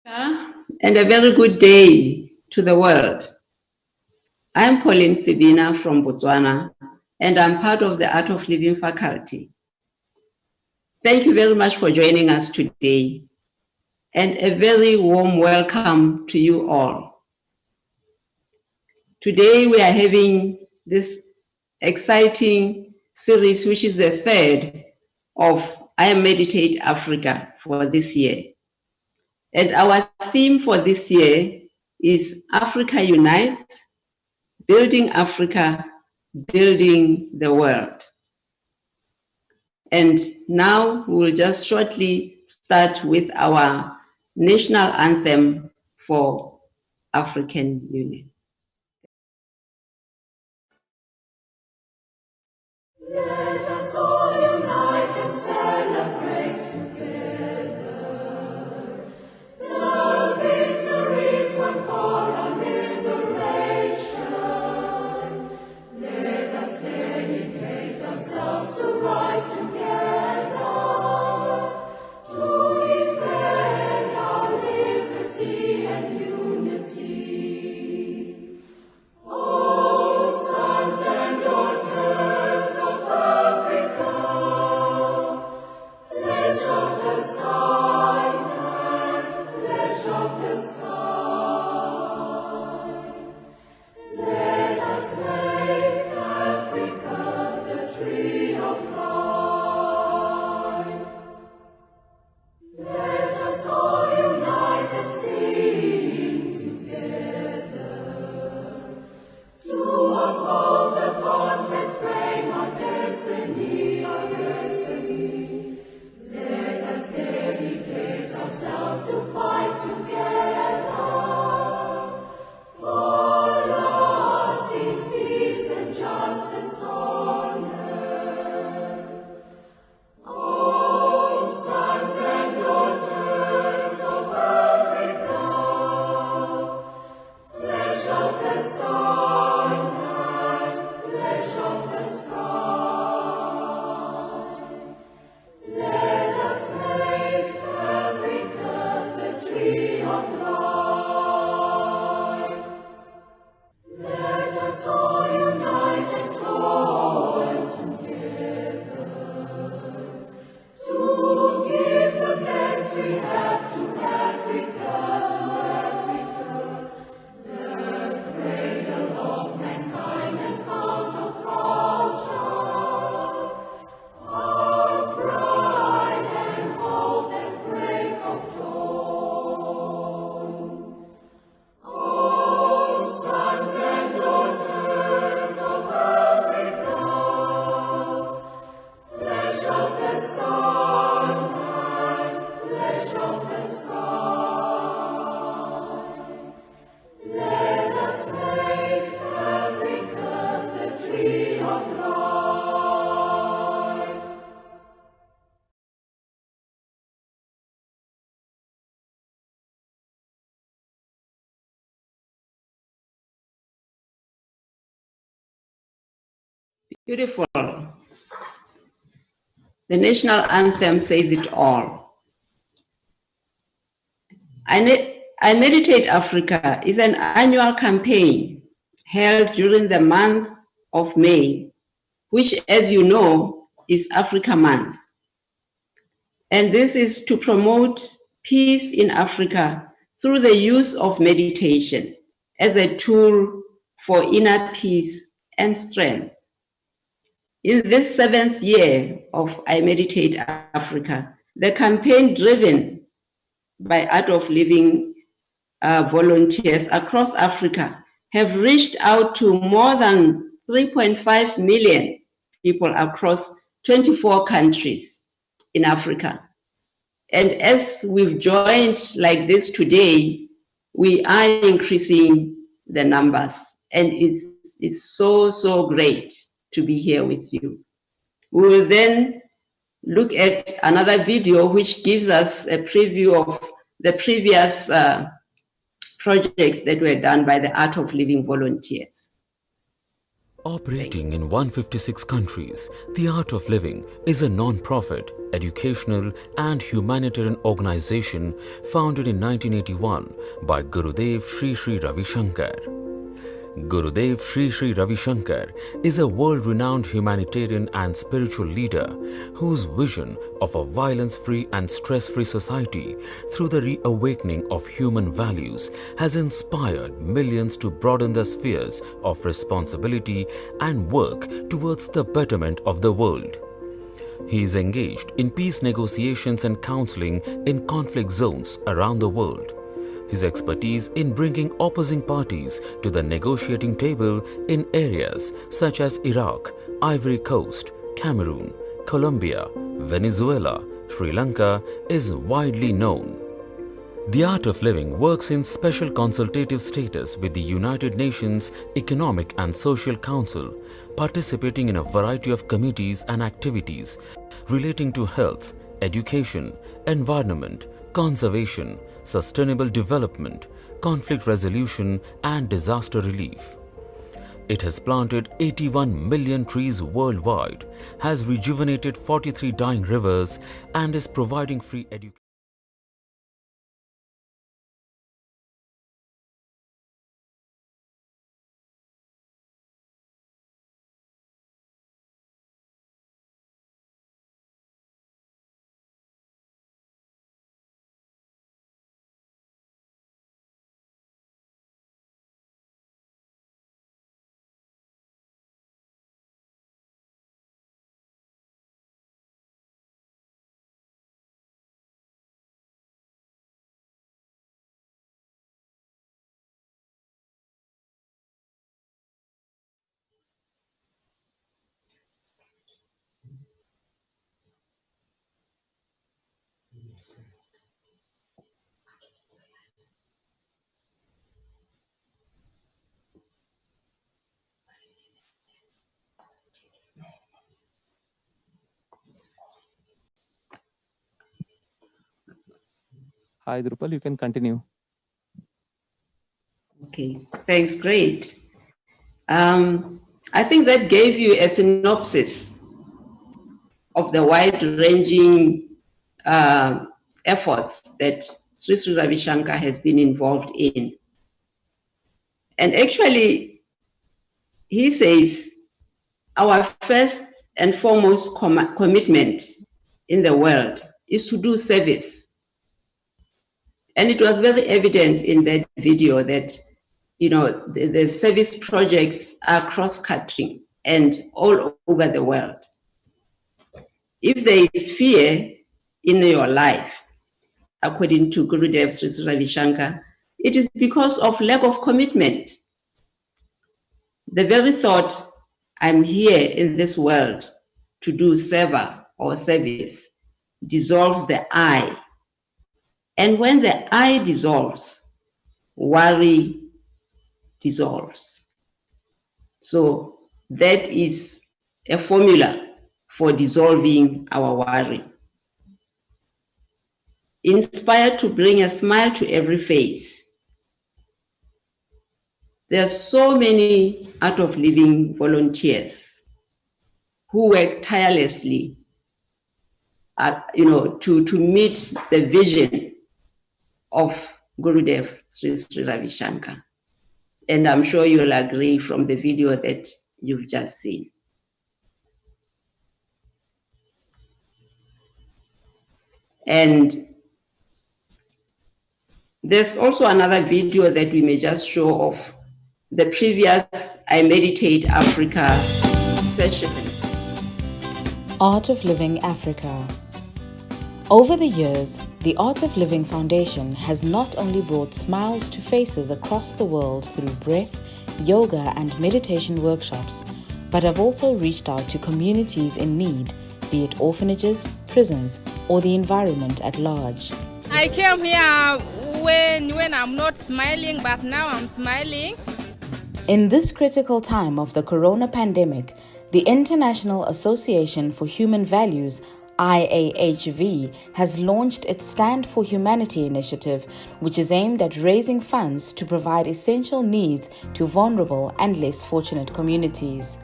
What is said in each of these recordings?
And a very good day to the world. I'm Pauline Sibina from Botswana, and I'm part of the Art of Living faculty. Thank you very much for joining us today, and a very warm welcome to you all. Today we are having this exciting series, which is the third of I Meditate Africa for this year. And our theme for this year is Africa Unites, Building Africa, Building the World. And now we'll just shortly start with our national anthem for African Union. Let us all unite and celebrate together the victories won for our liberation. Let us dedicate ourselves to rise together to defend our liberty and unity. Oh, sons and daughters of Africa, flesh of the sky and flesh of the sky, let us make Africa the tree of life. Let us all unite and sing together to uphold the bonds that frame our destiny, our destiny. Let us dedicate ourselves to fight together for lasting peace and justice on earth. Oh, sons and daughters of Africa, flesh of the sun and flesh of the sky, let us make Africa the tree of life. Let us all unite and toil together to give the best we have to Africa, the cradle of mankind and fount of culture, our pride and hope at break of dawn. Oh, sons and daughters of Africa, flesh of the sun and flesh of the sky, let us make Africa the tree of life. Beautiful. The national anthem says it all. I Meditate Africa is an annual campaign held during the month of May, which, as you know, is Africa Month. And this is to promote peace in Africa through the use of meditation as a tool for inner peace and strength. In this 7th year of I Meditate Africa, the campaign driven by Art of Living volunteers across Africa have reached out to more than 3.5 million people across 24 countries in Africa. And as we've joined like this today, we are increasing the numbers, and it's so great to be here with you. We will then look at another video which gives us a preview of the previous projects that were done by the Art of Living volunteers. Operating in 156 countries, The Art of Living is a non-profit, educational and humanitarian organization founded in 1981 by Gurudev Sri Ravi Shankar. Gurudev Sri Ravi Shankar is a world-renowned humanitarian and spiritual leader whose vision of a violence-free and stress-free society through the reawakening of human values has inspired millions to broaden their spheres of responsibility and work towards the betterment of the world. He is engaged in peace negotiations and counseling in conflict zones around the world. His expertise in bringing opposing parties to the negotiating table in areas such as Iraq, Ivory Coast, Cameroon, Colombia, Venezuela, Sri Lanka is widely known. The Art of Living works in special consultative status with the United Nations Economic and Social Council, participating in a variety of committees and activities relating to health, education, environment, conservation, sustainable development, conflict resolution and disaster relief. It has planted 81 million trees worldwide, has rejuvenated 43 dying rivers and is providing free education. Hi, Drupal, you can continue. Okay, thanks, great. I think that gave you a synopsis of the wide-ranging efforts that Sri Ravi Shankar has been involved in. And actually, he says, our first and foremost commitment in the world is to do service. And it was very evident in that video that, you know, the service projects are cross-cutting and all over the world. If there is fear in your life, according to Gurudev Sri Ravi Shankar, it is because of lack of commitment. The very thought, I'm here in this world to do seva or service, dissolves the I. And when the I dissolves, worry dissolves. So that is a formula for dissolving our worry. Inspired to bring a smile to every face. There are so many Art of Living volunteers who work tirelessly to meet the vision of Gurudev Sri Ravi Shankar. And I'm sure you'll agree from the video that you've just seen. And there's also another video that we may just show of the previous I Meditate Africa session. Art of Living Africa. Over the years, the Art of Living Foundation has not only brought smiles to faces across the world through breath, yoga and meditation workshops, but have also reached out to communities in need, be it orphanages, prisons, or the environment at large. I came here when I'm not smiling, but now I'm smiling. In this critical time of the corona pandemic, the International Association for Human Values IAHV has launched its Stand for Humanity initiative, which is aimed at raising funds to provide essential needs to vulnerable and less fortunate communities.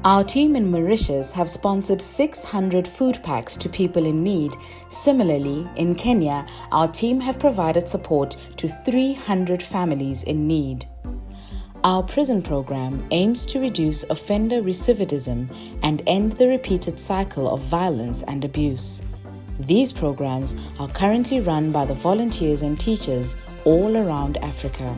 Our team in Mauritius have sponsored 600 food packs to people in need. Similarly, in Kenya, our team have provided support to 300 families in need. Our prison program aims to reduce offender recidivism and end the repeated cycle of violence and abuse. These programs are currently run by the volunteers and teachers all around Africa.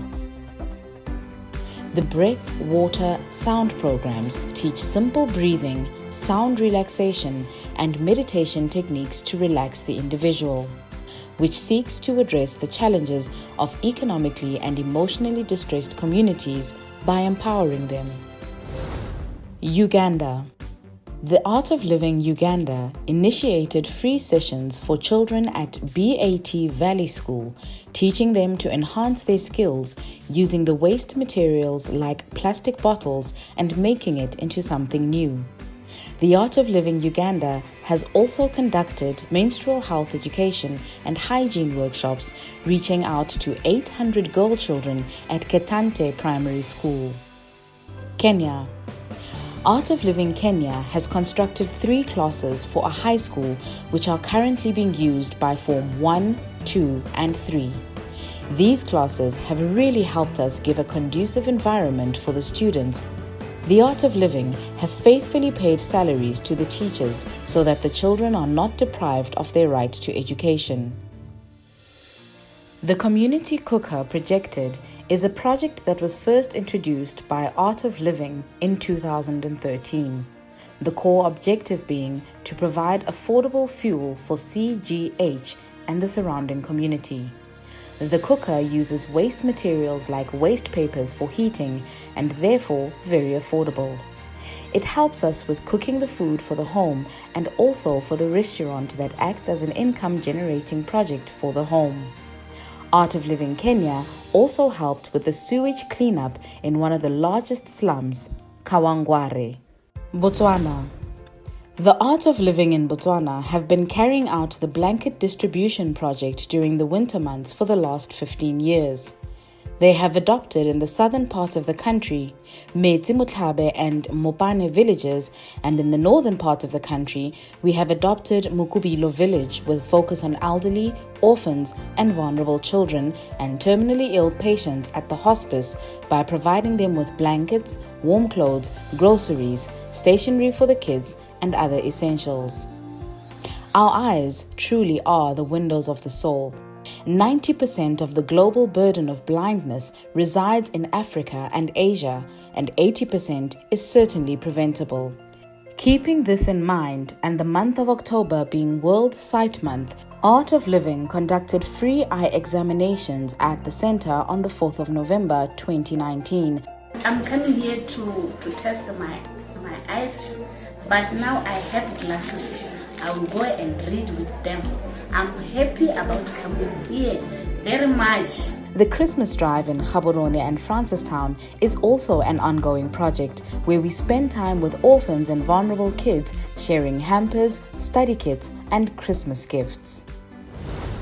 The breath, water, sound programs teach simple breathing, sound relaxation, and meditation techniques to relax the individual, which seeks to address the challenges of economically and emotionally distressed communities by empowering them. Uganda. The Art of Living Uganda initiated free sessions for children at BAT Valley School, teaching them to enhance their skills using the waste materials like plastic bottles and making it into something new. The Art of Living Uganda has also conducted menstrual health education and hygiene workshops, reaching out to 800 girl children at Ketante Primary School. Kenya. Art of Living Kenya has constructed 3 classes for a high school which are currently being used by Form 1, 2 and 3. These classes have really helped us give a conducive environment for the students. The Art of Living have faithfully paid salaries to the teachers so that the children are not deprived of their right to education. The Community Cooker Projected is a project that was first introduced by Art of Living in 2013. The core objective being to provide affordable fuel for CGH and the surrounding community. The cooker uses waste materials like waste papers for heating and therefore very affordable. It helps us with cooking the food for the home and also for the restaurant that acts as an income generating project for the home. Art of Living Kenya also helped with the sewage cleanup in one of the largest slums, Kawangware. Botswana. The Art of Living in Botswana have been carrying out the blanket distribution project during the winter months for the last 15 years. They have adopted in the southern part of the country, Metsi Mutlabe and Mopane villages, and in the northern part of the country, we have adopted Mukubilo village with focus on elderly, orphans and vulnerable children and terminally ill patients at the hospice by providing them with blankets, warm clothes, groceries, stationery for the kids and other essentials. Our eyes truly are the windows of the soul. 90% of the global burden of blindness resides in Africa and Asia, and 80% is certainly preventable. Keeping this in mind, and the month of October being World Sight Month, Art of Living conducted free eye examinations at the center on the 4th of November 2019. I'm coming here to test my eyes, but now I have glasses. I will go and read with them. I'm happy about coming here very much. The Christmas drive in Gaborone and Francistown is also an ongoing project where we spend time with orphans and vulnerable kids, sharing hampers, study kits, and Christmas gifts.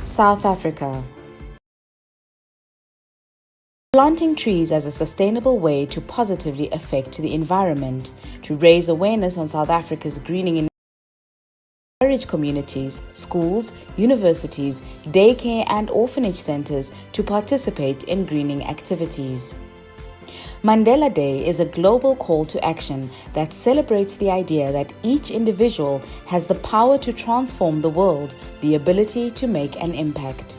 South Africa. Planting trees as a sustainable way to positively affect the environment, to raise awareness on South Africa's greening initiative. Encourage communities, schools, universities, daycare and orphanage centers to participate in greening activities. Mandela Day is a global call to action that celebrates the idea that each individual has the power to transform the world, the ability to make an impact.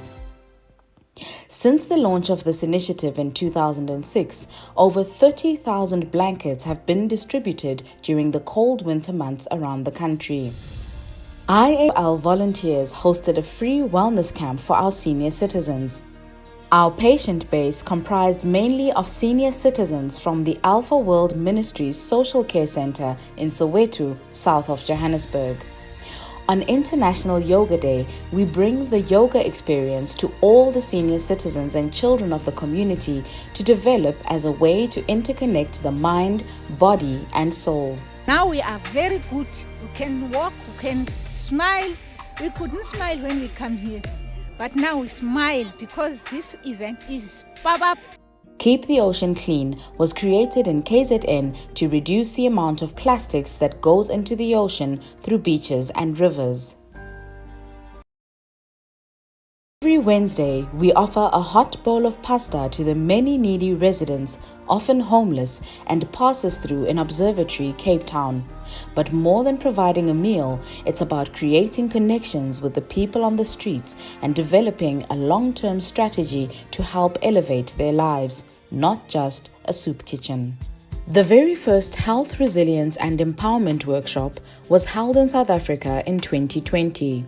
Since the launch of this initiative in 2006, over 30,000 blankets have been distributed during the cold winter months around the country. IAL volunteers hosted a free wellness camp for our senior citizens. Our patient base comprised mainly of senior citizens from the Alpha World Ministries Social Care Center in Soweto, south of Johannesburg. On International Yoga Day, we bring the yoga experience to all the senior citizens and children of the community to develop as a way to interconnect the mind, body, and soul. Now we are very good with can walk, who can smile. We couldn't smile when we come here, but now we smile because this event is Baba. Keep the Ocean Clean was created in KZN to reduce the amount of plastics that goes into the ocean through beaches and rivers. Every Wednesday, we offer a hot bowl of pasta to the many needy residents, often homeless, and passes through in Observatory, Cape Town. But more than providing a meal, it's about creating connections with the people on the streets and developing a long-term strategy to help elevate their lives, not just a soup kitchen. The very first Health, Resilience and Empowerment workshop was held in South Africa in 2020.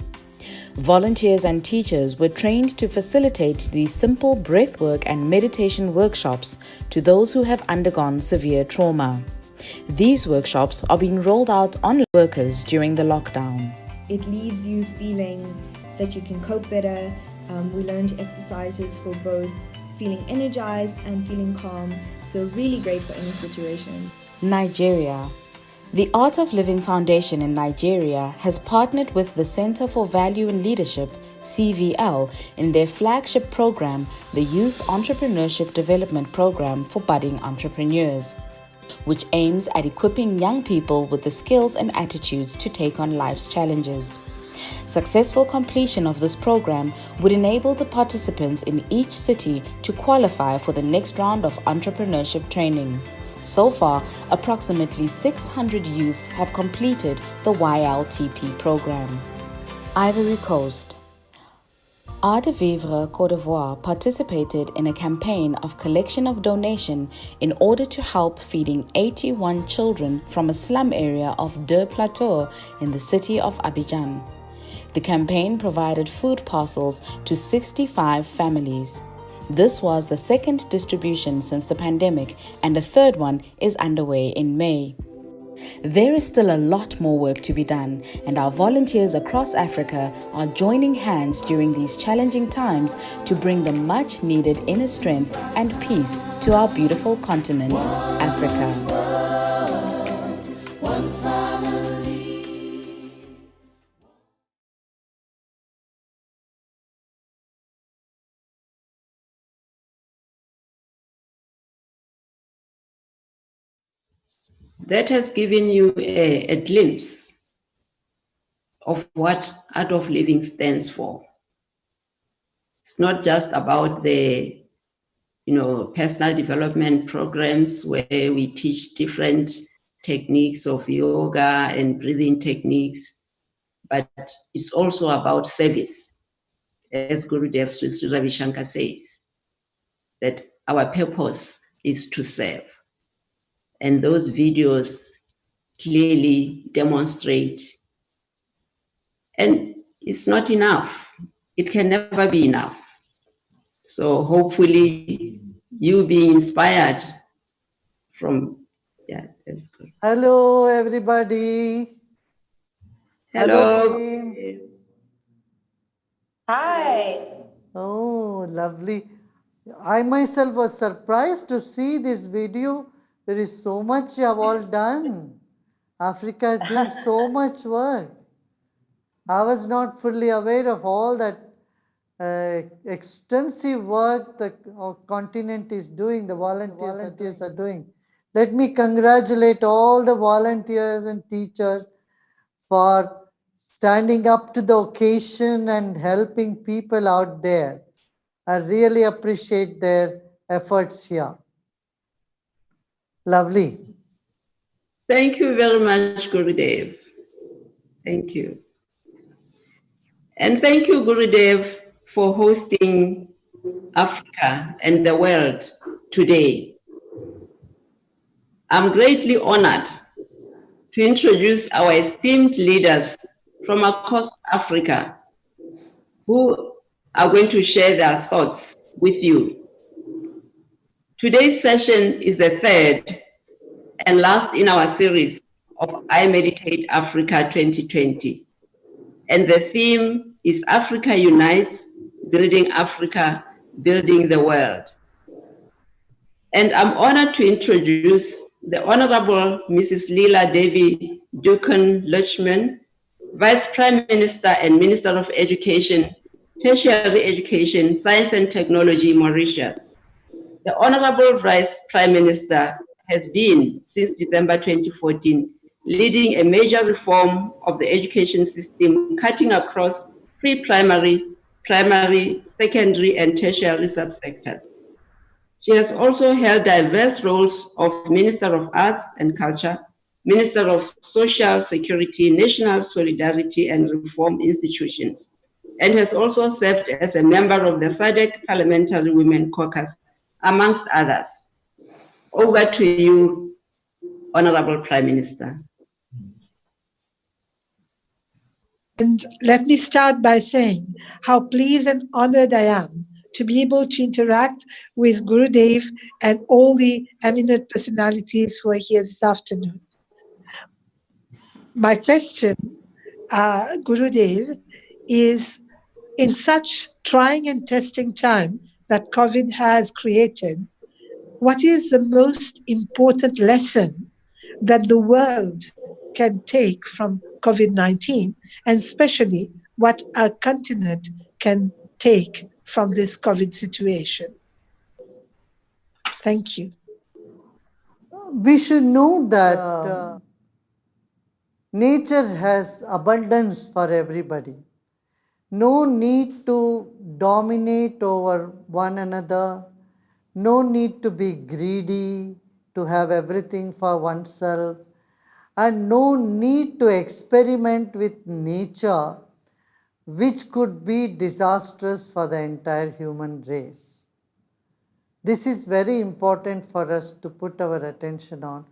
Volunteers and teachers were trained to facilitate these simple breathwork and meditation workshops to those who have undergone severe trauma. These workshops are being rolled out on workers during the lockdown. It leaves you feeling that you can cope better. We learned exercises for both feeling energized and feeling calm, so really great for any situation. Nigeria. The Art of Living Foundation in Nigeria has partnered with the Center for Value and Leadership, CVL, in their flagship program, the Youth Entrepreneurship Development Program for Budding Entrepreneurs, which aims at equipping young people with the skills and attitudes to take on life's challenges. Successful completion of this program would enable the participants in each city to qualify for the next round of entrepreneurship training. So far, approximately 600 youths have completed the YLTP program. Ivory Coast. Art de Vivre Côte d'Ivoire participated in a campaign of collection of donation in order to help feeding 81 children from a slum area of Deux Plateaux in the city of Abidjan. The campaign provided food parcels to 65 families. This was the second distribution since the pandemic, and a third one is underway in May. There is still a lot more work to be done, and our volunteers across Africa are joining hands during these challenging times to bring the much needed inner strength and peace to our beautiful continent, Africa. That has given you a glimpse of what Art of Living stands for. It's not just about the, personal development programs where we teach different techniques of yoga and breathing techniques, but it's also about service. As Gurudev Sri Ravi Shankar says, that our purpose is to serve. And those videos clearly demonstrate. And it's not enough. It can never be enough. So hopefully you being inspired from, that's good. Hello, everybody. Hello. Team. Hi. Oh, lovely. I myself was surprised to see this video. There is so much you have all done. Africa is doing so much work. I was not fully aware of all that extensive work the continent is doing, the volunteers are doing. Let me congratulate all the volunteers and teachers for standing up to the occasion and helping people out there. I really appreciate their efforts here. Lovely. Thank you very much, Gurudev. Thank you. And thank you, Gurudev, for hosting Africa and the world today. I'm greatly honored to introduce our esteemed leaders from across Africa who are going to share their thoughts with you. Today's session is the third and last in our series of I Meditate Africa 2020. And the theme is Africa Unites, Building Africa, Building the World. And I'm honored to introduce the Honorable Mrs. Leela Devi Dukan Luchman, Vice Prime Minister and Minister of Education, Tertiary Education, Science and Technology, Mauritius. The Honorable Vice Prime Minister has been, since December 2014, leading a major reform of the education system, cutting across pre-primary, primary, secondary, and tertiary subsectors. She has also held diverse roles of Minister of Arts and Culture, Minister of Social Security, National Solidarity and Reform Institutions, and has also served as a member of the SADC Parliamentary Women Caucus, amongst others. Over to you, Honorable Prime Minister. And let me start by saying how pleased and honored I am to be able to interact with Gurudev and all the eminent personalities who are here this afternoon. My question, Gurudev, is in such trying and testing time that COVID has created, what is the most important lesson that the world can take from COVID-19, and especially what our continent can take from this COVID situation? Thank you. We should know that nature has abundance for everybody. No need to dominate over one another. No need to be greedy, to have everything for oneself. And no need to experiment with nature, which could be disastrous for the entire human race. This is very important for us to put our attention on.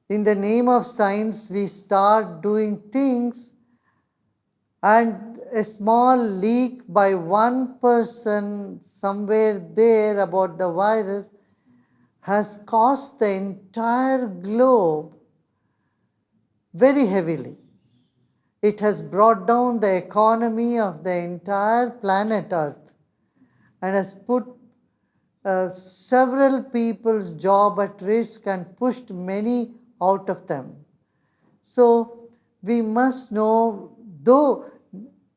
In the name of science, we start doing things, and a small leak by one person somewhere there about the virus has cost the entire globe very heavily. It has brought down the economy of the entire planet Earth and has put several people's job at risk and pushed many out of them. So we must know, though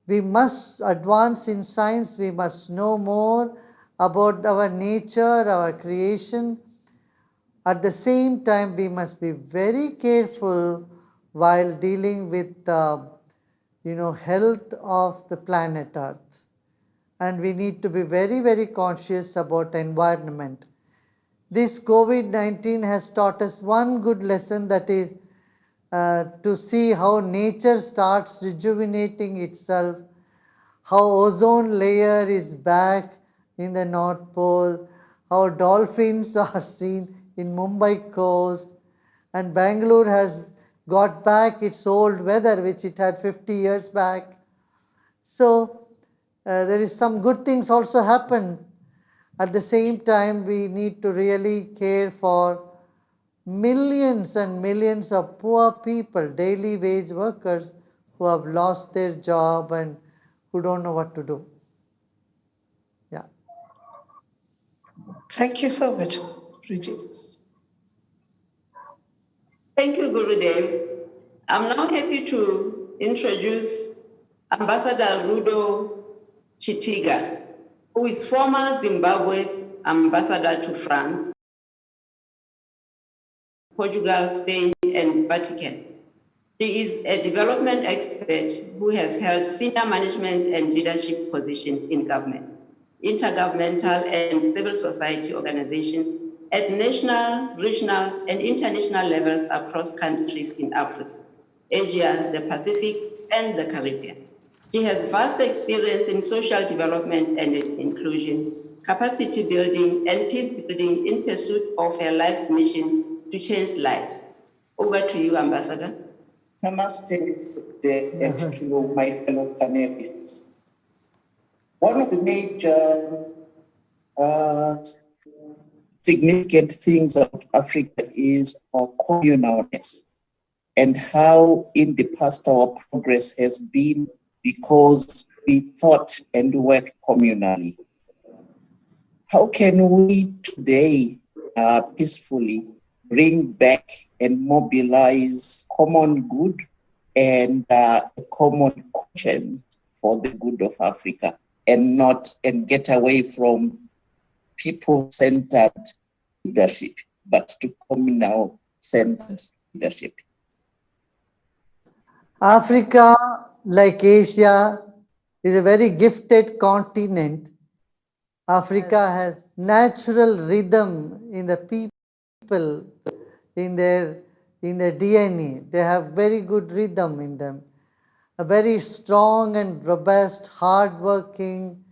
we must advance in science, we must know more about our nature, our creation. At the same time, we must be very careful while dealing with the health of the planet Earth. And we need to be very, very conscious about environment. This COVID-19 has taught us one good lesson, that is to see how nature starts rejuvenating itself, how ozone layer is back in the North Pole, how dolphins are seen in Mumbai coast, and Bangalore has got back its old weather which it had 50 years back. So there is some good things also happen. At the same time, we need to really care for millions and millions of poor people, daily wage workers who have lost their job and who don't know what to do. Yeah. Thank you so much, Bridget. Thank you, Gurudev. I'm now happy to introduce Ambassador Rudo Chitiga, who is former Zimbabwe's ambassador to France, Portugal, Spain, and Vatican. He is a development expert who has held senior management and leadership positions in government, intergovernmental and civil society organizations at national, regional, and international levels across countries in Africa, Asia, the Pacific, and the Caribbean. He has vast experience in social development and inclusion, capacity building, and peace building in pursuit of her life's mission to change lives. Over to you, Ambassador. Namaste to my fellow panelists. One of the major significant things about Africa is our communalness, and how in the past our progress has been because we thought and worked communally. How can we today peacefully bring back and mobilize common good and a common conscience for the good of Africa, and get away from people-centered leadership, but to communal-centered leadership. Africa, like Asia, is a very gifted continent. Africa has natural rhythm in the people, in their DNA. They have very good rhythm in them. A very strong and robust, hardworking,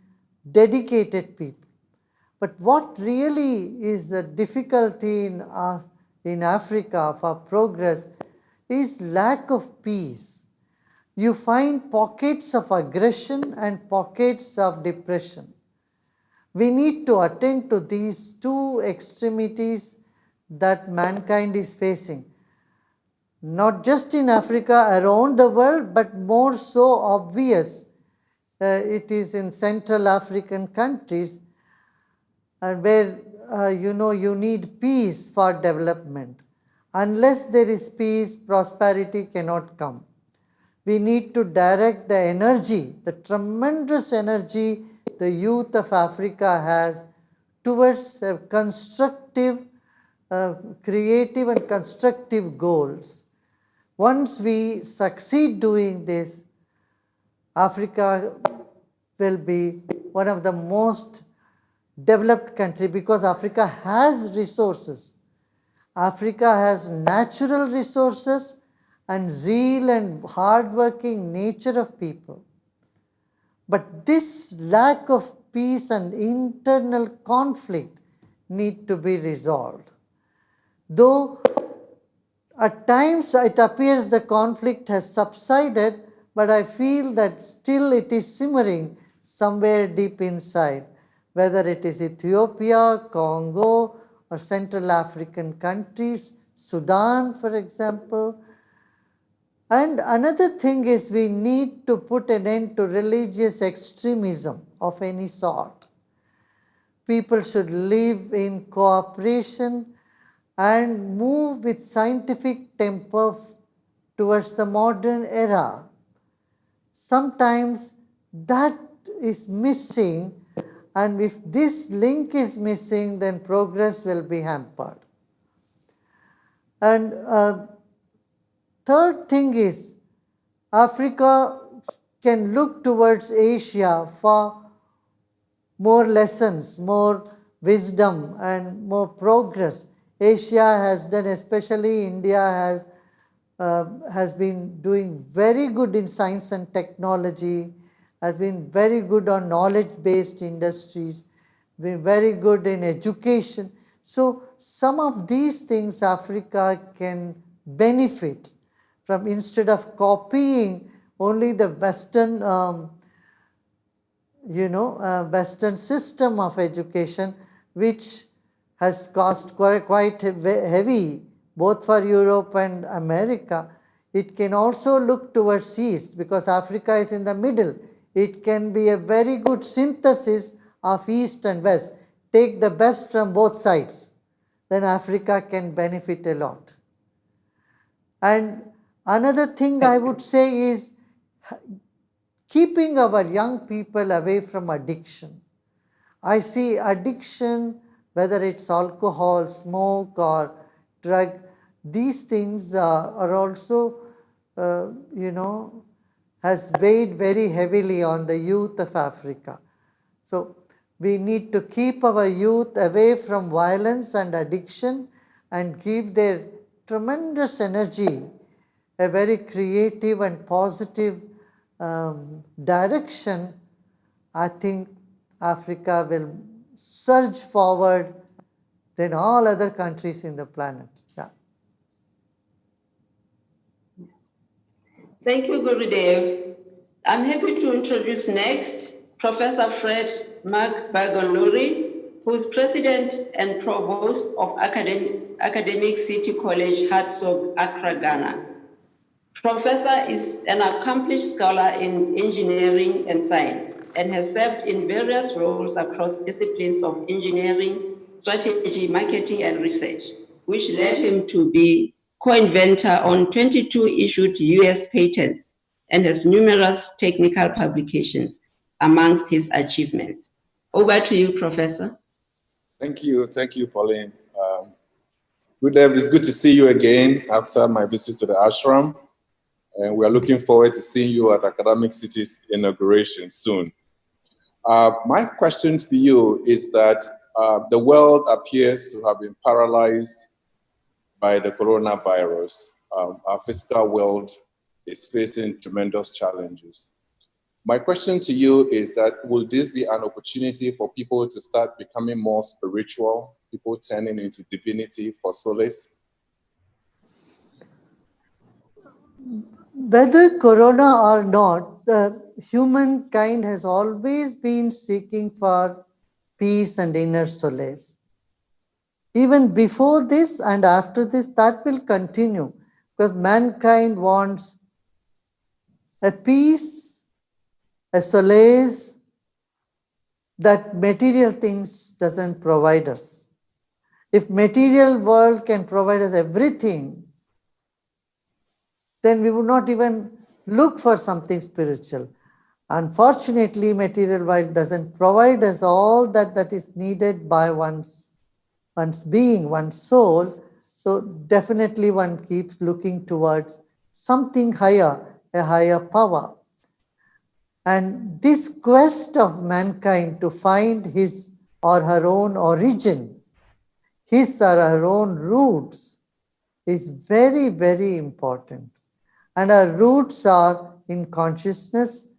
dedicated people. But what really is the difficulty in Africa for progress is lack of peace. You find pockets of aggression and pockets of depression. We need to attend to these two extremities that mankind is facing. Not just in Africa, around the world, but more so obvious. It is in Central African countries where you need peace for development. Unless there is peace, prosperity cannot come. We need to direct the energy, the tremendous energy the youth of Africa has towards constructive, creative and constructive goals. Once we succeed doing this, Africa will be one of the most developed countries, because Africa has resources. Africa has natural resources and zeal and hardworking nature of people. But this lack of peace and internal conflict need to be resolved. Though at times it appears the conflict has subsided, but I feel that still it is simmering somewhere deep inside, whether it is Ethiopia, Congo, or Central African countries, Sudan, for example. And another thing is we need to put an end to religious extremism of any sort. People should live in cooperation and move with scientific temper towards the modern era. Sometimes that is missing, and if this link is missing, then progress will be hampered. And third thing is, Africa can look towards Asia for more lessons, more wisdom and more progress. Asia has done, especially India has been doing very good in science and technology, has been very good on knowledge-based industries, been very good in education. So some of these things Africa can benefit from, instead of copying only the Western, Western system of education, which has cost quite heavy both for Europe and America. It can also look towards East, because Africa is in the middle. It can be a very good synthesis of East and West. Take the best from both sides, then Africa can benefit a lot. And another thing I would say is keeping our young people away from addiction. I see addiction, whether it's alcohol, smoke, or drug, these things are also, has weighed very heavily on the youth of Africa. So we need to keep our youth away from violence and addiction and give their tremendous energy a very creative and positive direction. I think Africa will surge forward than all other countries in the planet. Yeah. Thank you, Gurudev. I'm happy to introduce next Professor Fred Mark Bagonluri, who is President and Provost of Academic City College, Hartsog, Accra, Ghana. Professor is an accomplished scholar in engineering and science and has served in various roles across disciplines of engineering, strategy, marketing, and research. which led him to be co-inventor on 22 issued US patents and has numerous technical publications amongst his achievements. Over to you, Professor. Thank you, Pauline. Gurudev, it's good to see you again after my visit to the ashram, and we are looking forward to seeing you at Academic City's inauguration soon. My question for you is that the world appears to have been paralyzed by the coronavirus. Our physical world is facing tremendous challenges. My question to you is that, will this be an opportunity for people to start becoming more spiritual, people turning into divinity for solace? Whether corona or not, humankind has always been seeking for peace and inner solace. Even before this and after this, that will continue, because mankind wants a peace, a solace that material things doesn't provide us. If material world can provide us everything, then we would not even look for something spiritual. Unfortunately, material world doesn't provide us all that is needed by one's being, one's soul. So definitely one keeps looking towards something higher, a higher power. And this quest of mankind to find his or her own origin, his or her own roots, is very, very important. And our roots are in consciousness,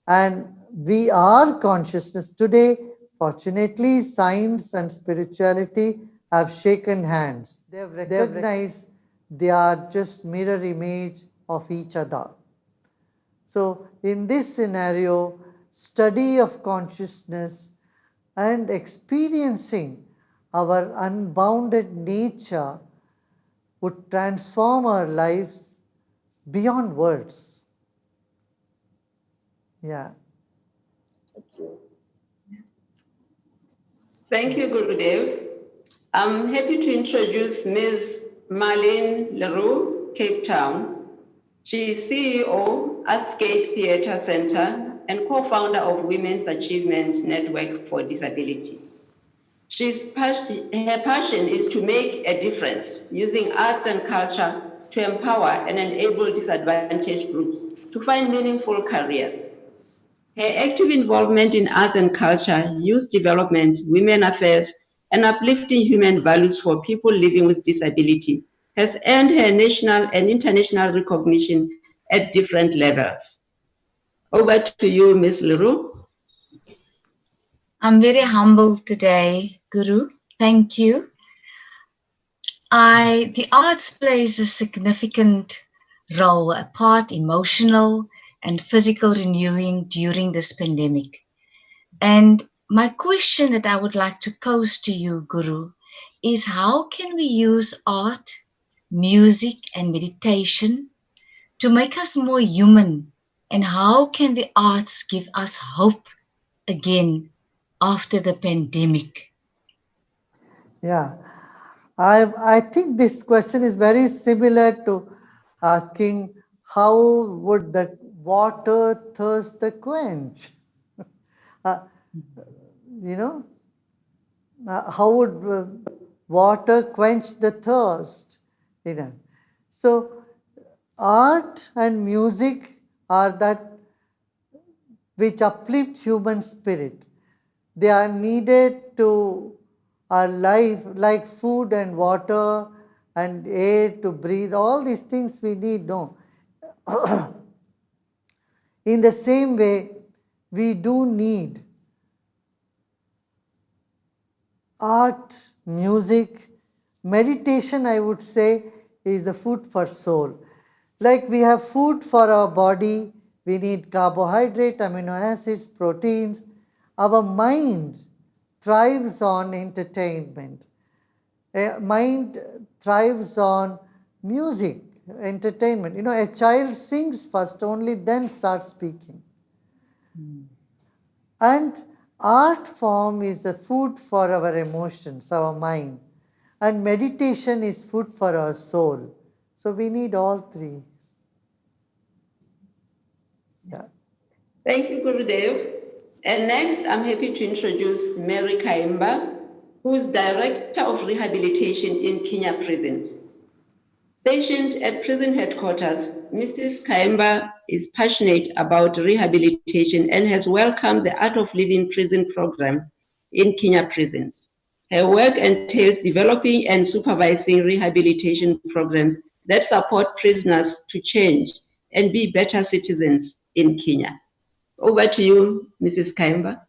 and we are consciousness. Today, fortunately, science and spirituality have shaken hands. They have recognized they are just mirror image of each other. So in this scenario, study of consciousness and experiencing our unbounded nature would transform our lives beyond words. Yeah. Thank you. Thank you, Gurudev. I'm happy to introduce Ms. Marlene Leroux, Cape Town. She is CEO at Skate Theatre Center and co-founder of Women's Achievement Network for Disability. Her passion is to make a difference using arts and culture to empower and enable disadvantaged groups to find meaningful careers. Her active involvement in arts and culture, youth development, women affairs, and uplifting human values for people living with disability has earned her national and international recognition at different levels. Over to you, Ms. Leroux. I'm very humbled today, Guru. Thank you. The arts plays a significant role, a part emotional and physical renewing during this pandemic. And my question that I would like to pose to you, Guru, is how can we use art, music, and meditation to make us more human? And how can the arts give us hope again after the pandemic? Yeah, I think this question is very similar to asking how would the water thirst the quench? How would water quench the thirst? So art and music are that which uplift human spirit. They are needed to our life, like food and water and air to breathe. All these things we need, no? In the same way, we do need art, music, meditation, I would say, is the food for soul. Like we have food for our body, we need carbohydrate, amino acids, proteins. Our mind thrives on entertainment. Mind thrives on music, entertainment. A child sings first, only then starts speaking. And art form is the food for our emotions, our mind. and meditation is food for our soul. So we need all three. Yeah. Thank you, Gurudev. And next, I'm happy to introduce Mary Kaimba, who is Director of Rehabilitation in Kenya Prisons. Stationed at prison headquarters, Mrs. Kaimba is passionate about rehabilitation and has welcomed the Art of Living prison program in Kenya prisons. Her work entails developing and supervising rehabilitation programs that support prisoners to change and be better citizens in Kenya. Over to you, Mrs. Kaimba.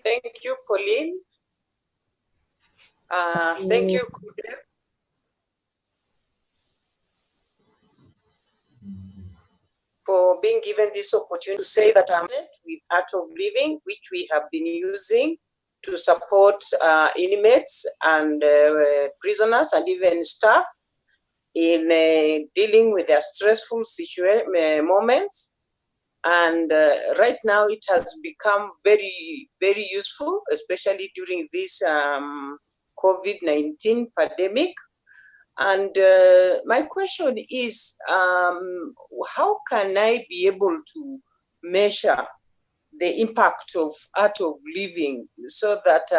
Thank you, Pauline. Thank you, Gurudev. For being given this opportunity to say that I'm with Art of Living, which we have been using to support inmates and prisoners and even staff in dealing with their stressful moments. And right now it has become very, very useful, especially during this COVID-19 pandemic. And my question is, how can I be able to measure the impact of Art of Living so that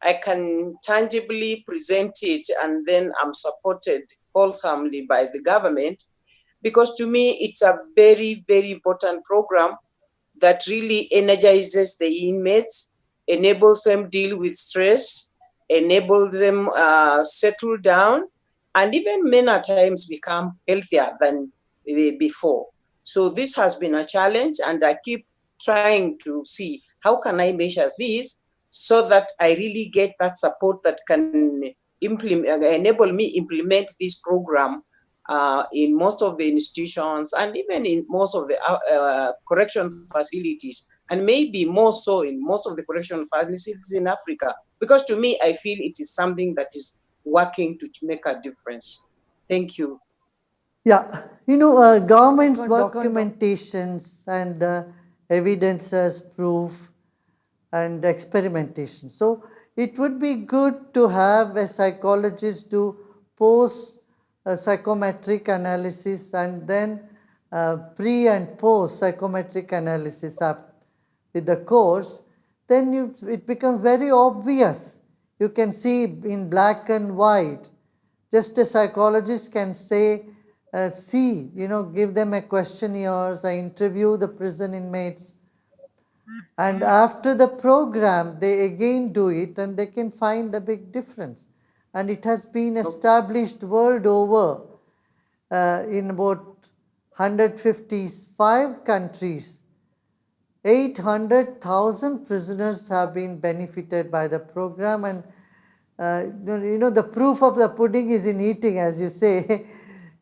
I can tangibly present it and then I'm supported wholesomely by the government? Because to me, it's a very, very important program that really energizes the inmates, enables them deal with stress, enables them settle down, and even many times become healthier than before. So this has been a challenge, and I keep trying to see how can I measure this so that I really get that support that can enable me implement this program in most of the institutions and even in most of the correction facilities, and maybe more so in most of the correction facilities in Africa. Because to me, I feel it is something that is working to make a difference. Thank you. Yeah, government's documentations and evidences, proof, and experimentation. So it would be good to have a psychologist do post psychometric analysis and then pre and post psychometric analysis up with the course. Then it becomes very obvious. You can see in black and white. Just a psychologist can say, give them a questionnaire, I interview the prison inmates, and after the program, they again do it and they can find the big difference. And it has been established world over in about 155 countries. 800,000 prisoners have been benefited by the program, and the proof of the pudding is in eating, as you say.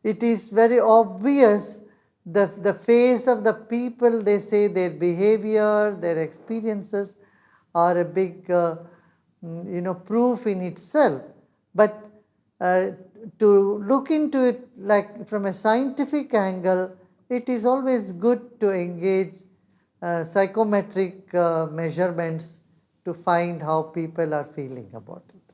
It is very obvious, the face of the people, they say their behavior, their experiences are a big proof in itself. But to look into it like from a scientific angle, it is always good to engage psychometric measurements to find how people are feeling about it.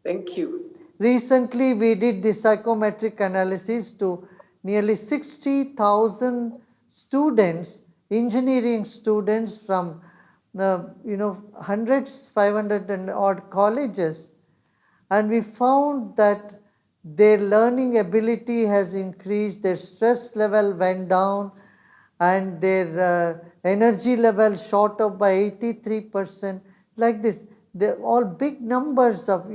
Thank you. Recently, we did the psychometric analysis to nearly 60,000 students, engineering students from hundreds, 500 and odd colleges, and we found that their learning ability has increased, their stress level went down, and their energy level shot up by 83%. Like this, they're all big numbers of,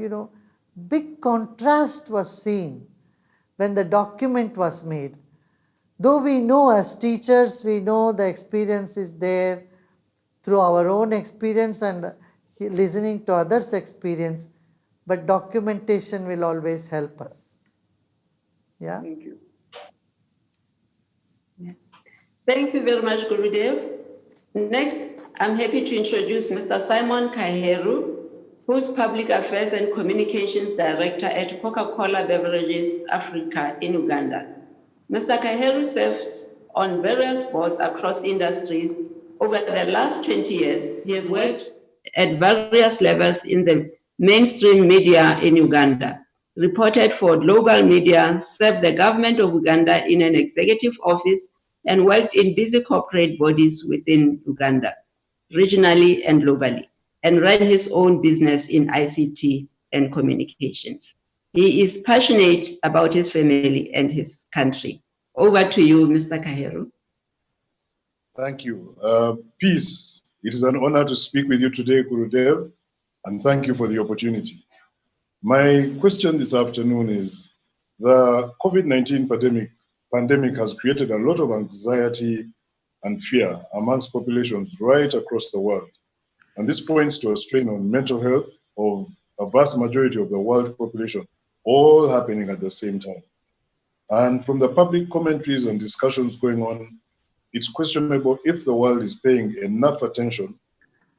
big contrast was seen when the document was made. Though we know as teachers, we know the experience is there through our own experience and listening to others' experience, but documentation will always help us. Yeah? Thank you. Thank you very much, Gurudev. Next, I'm happy to introduce Mr. Simon Kaheru, who's Public Affairs and Communications Director at Coca-Cola Beverages Africa in Uganda. Mr. Kaheru serves on various boards across industries. Over the last 20 years, he has worked at various levels in the mainstream media in Uganda, reported for global media, served the government of Uganda in an executive office, and worked in busy corporate bodies within Uganda, regionally and globally, and ran his own business in ICT and communications. He is passionate about his family and his country. Over to you, Mr. Kaheru. Thank you. Peace. It is an honor to speak with you today, Gurudev, and thank you for the opportunity. My question this afternoon is, the COVID-19 pandemic has created a lot of anxiety and fear amongst populations right across the world. And this points to a strain on mental health of a vast majority of the world population, all happening at the same time. And from the public commentaries and discussions going on, it's questionable if the world is paying enough attention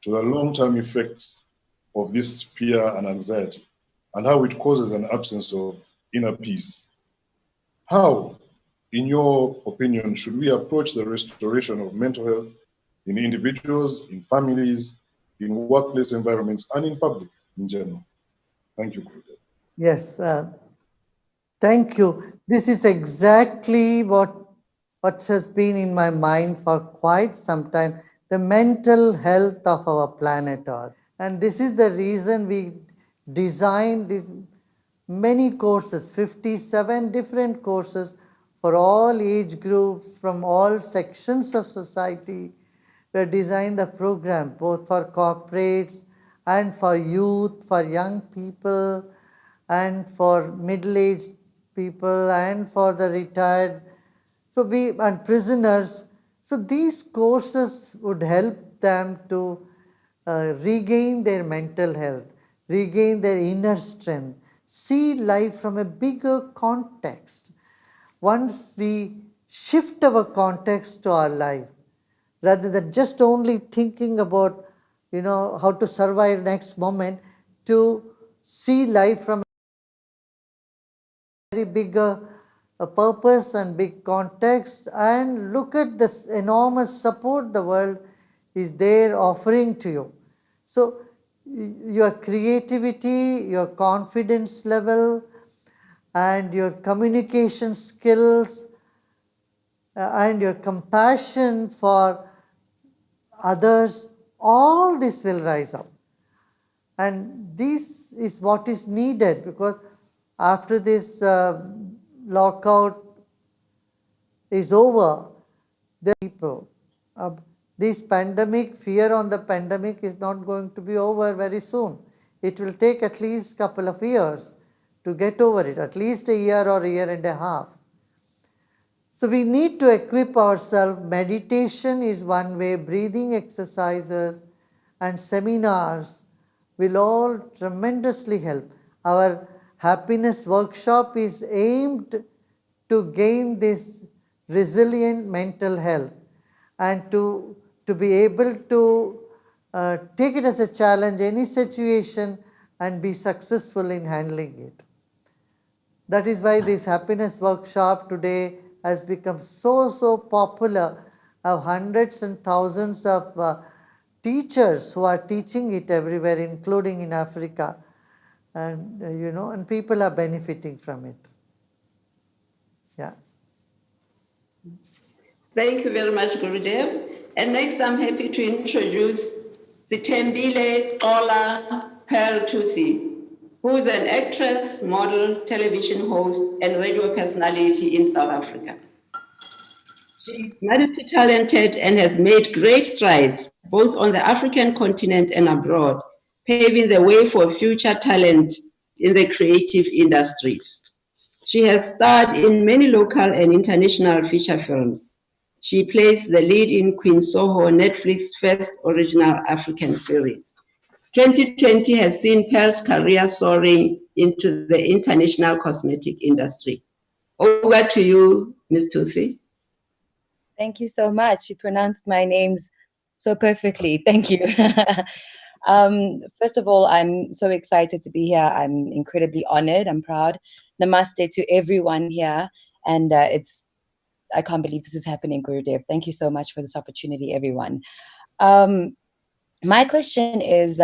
to the long-term effects of this fear and anxiety, and how it causes an absence of inner peace. How, in your opinion, should we approach the restoration of mental health in individuals, in families, in workplace environments, and in public in general? Thank you, Gurudev. Yes, thank you. This is exactly what has been in my mind for quite some time, the mental health of our planet Earth. And this is the reason we designed many courses, 57 different courses for all age groups from all sections of society. We designed the program both for corporates and for youth, for young people, and for middle-aged people, and for the retired, and prisoners. So these courses would help them to regain their mental health, regain their inner strength, see life from a bigger context. Once we shift our context to our life, rather than just only thinking about, how to survive next moment, to see life from a very bigger purpose and big context, and look at this enormous support the world is there offering to you. So your creativity, your confidence level, and your communication skills, and your compassion for others, all this will rise up. And this is what is needed, because after this lockout is over, the people, this pandemic, fear on the pandemic is not going to be over very soon. It will take at least a couple of years to get over it, at least a year or a year and a half. So we need to equip ourselves. Meditation is one way, breathing exercises and seminars will all tremendously help. Our happiness workshop is aimed to gain this resilient mental health and to be able to take it as a challenge, any situation, and be successful in handling it. That is why this happiness workshop today has become so popular. Of hundreds and thousands of teachers who are teaching it everywhere, including in Africa. And, and people are benefiting from it. Yeah. Thank you very much, Gurudev. And next, I'm happy to introduce Sithembile Ola Pearl Tusi, who is an actress, model, television host, and radio personality in South Africa. She is multi-talented and has made great strides both on the African continent and abroad, paving the way for future talent in the creative industries. She has starred in many local and international feature films. She plays the lead in Queen Soho, Netflix's first original African series. 2020 has seen Pearl's career soaring into the international cosmetic industry. Over to you, Ms. Tusi. Thank you so much. You pronounced my names so perfectly. Thank you. First of all, I'm so excited to be here. I'm incredibly honored. I'm proud. Namaste to everyone here. And I can't believe this is happening, Gurudev. Thank you so much for this opportunity, everyone. My question is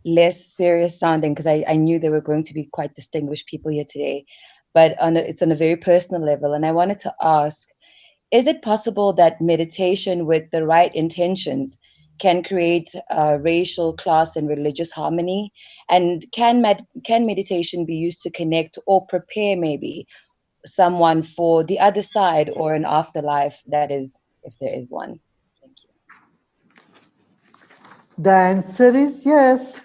less serious sounding, because I knew there were going to be quite distinguished people here today, but it's on a very personal level. And I wanted to ask, is it possible that meditation with the right intentions can create racial, class, and religious harmony? And can meditation be used to connect or prepare maybe someone for the other side or an afterlife, that is, if there is one? Thank you. The answer is yes.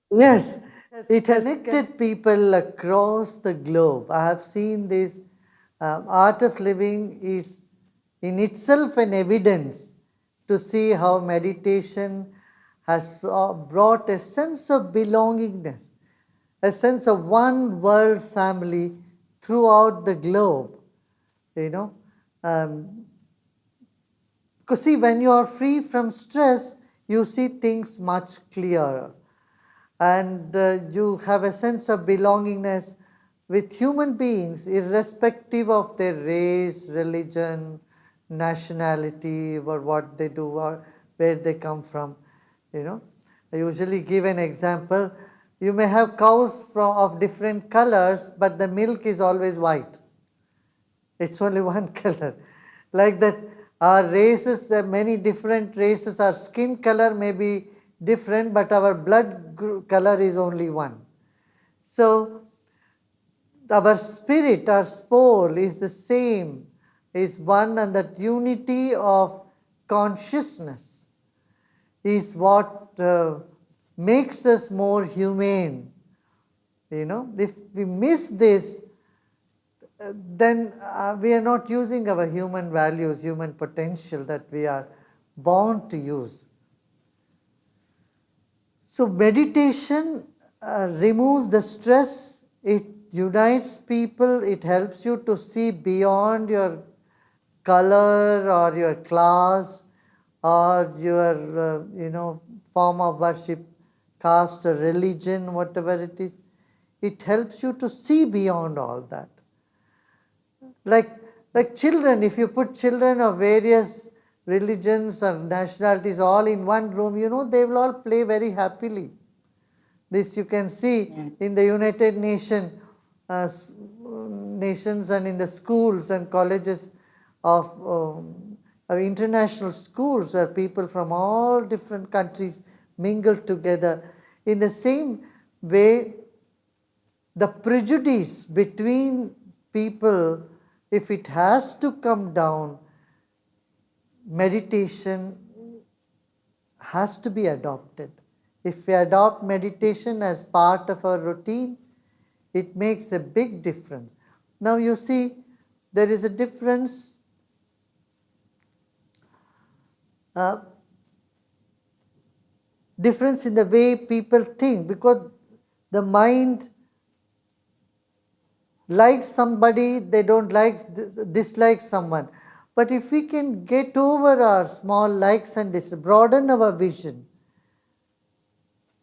Yes, it has connected people across the globe. I have seen this. Art of living is in itself an evidence to see how meditation has brought a sense of belongingness, a sense of one world family throughout the globe. You know, because see, when you are free from stress, you see things much clearer. And you have a sense of belongingness with human beings, irrespective of their race, religion, nationality, or what they do, or where they come from. You know, I usually give an example. You may have cows of different colors, but the milk is always white. It's only one color. Like that, our races, many different races, our skin color may be different, but our blood color is only one. So, our spirit, our soul is the same, is one, and that unity of consciousness is what makes us more humane. You know, if we miss this, then we are not using our human values, human potential that we are born to use. So meditation removes the stress, it unites people, it helps you to see beyond your color or your class or your form of worship, caste or religion, whatever it is. It helps you to see beyond all that. Like children, if you put children of various religions or nationalities all in one room, they will all play very happily. This you can see in the United Nations and in the schools and colleges of international schools where people from all different countries mingle together. In the same way, the prejudice between people, if it has to come down, meditation has to be adopted. If we adopt meditation as part of our routine, it makes a big difference. Now you see, there is a difference in the way people think, because the mind likes somebody, they don't dislike someone. But if we can get over our small likes and broaden our vision,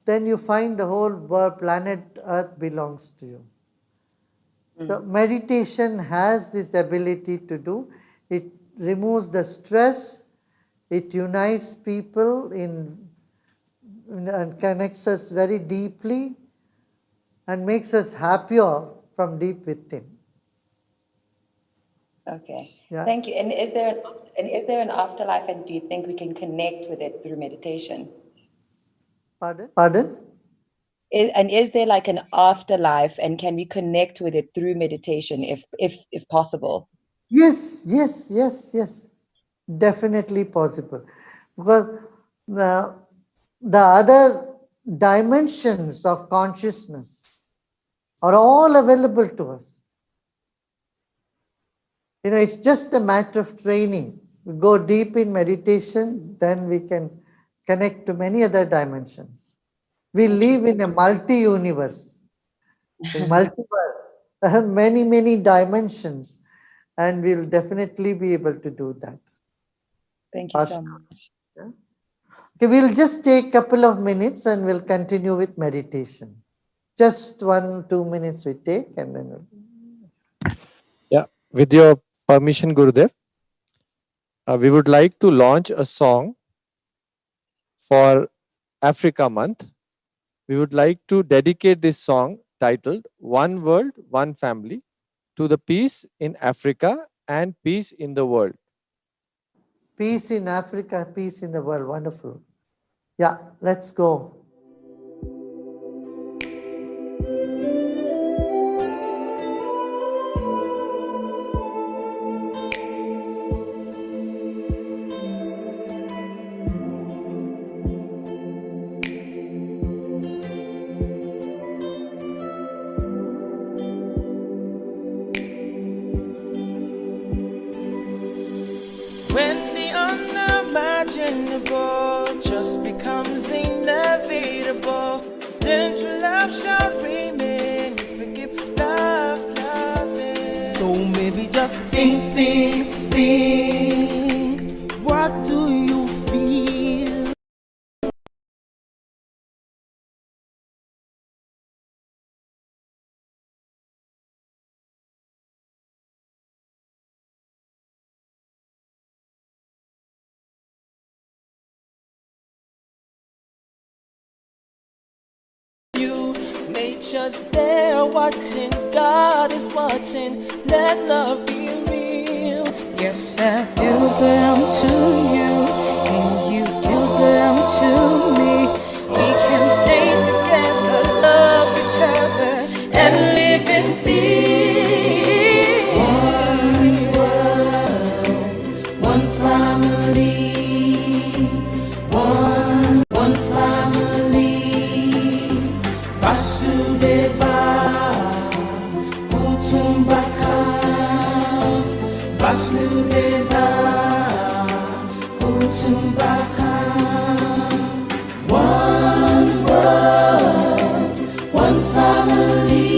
then you find the whole world, planet Earth belongs to you. So meditation has this ability to do. It removes the stress, it unites people and connects us very deeply and makes us happier from deep within. Okay, yeah. Thank you. And is there an afterlife, and do you think we can connect with it through meditation? Pardon? Is there like an afterlife, and can we connect with it through meditation if possible? Yes. Definitely possible. Because the other dimensions of consciousness are all available to us. It's just a matter of training. We go deep in meditation, then we can connect to many other dimensions. We live in a multi-universe, in multiverse. There are many, many dimensions, and we'll definitely be able to do that. Thank you so much. Yeah. Okay, we'll just take a couple of minutes and we'll continue with meditation. Just 1-2 minutes we take, and then Yeah, with your permission, Gurudev. we would like to launch a song for Africa Month. We would like to dedicate this song titled One World, One Family to the peace in Africa and peace in the world. Peace in Africa, peace in the world. Wonderful. Yeah, let's go. When the unimaginable just becomes inevitable, then true love shall remain. If we keep loving. So maybe just think. What do you feel? Nature's there watching, God is watching. Let love be real. Yes, I do belong to you, and you do belong to me. We can stay together, love each other, and live in peace. One world, one family, one family. Vasudeva, Kutumbaka, Vasudeva, Kutumbaka. One world, one family.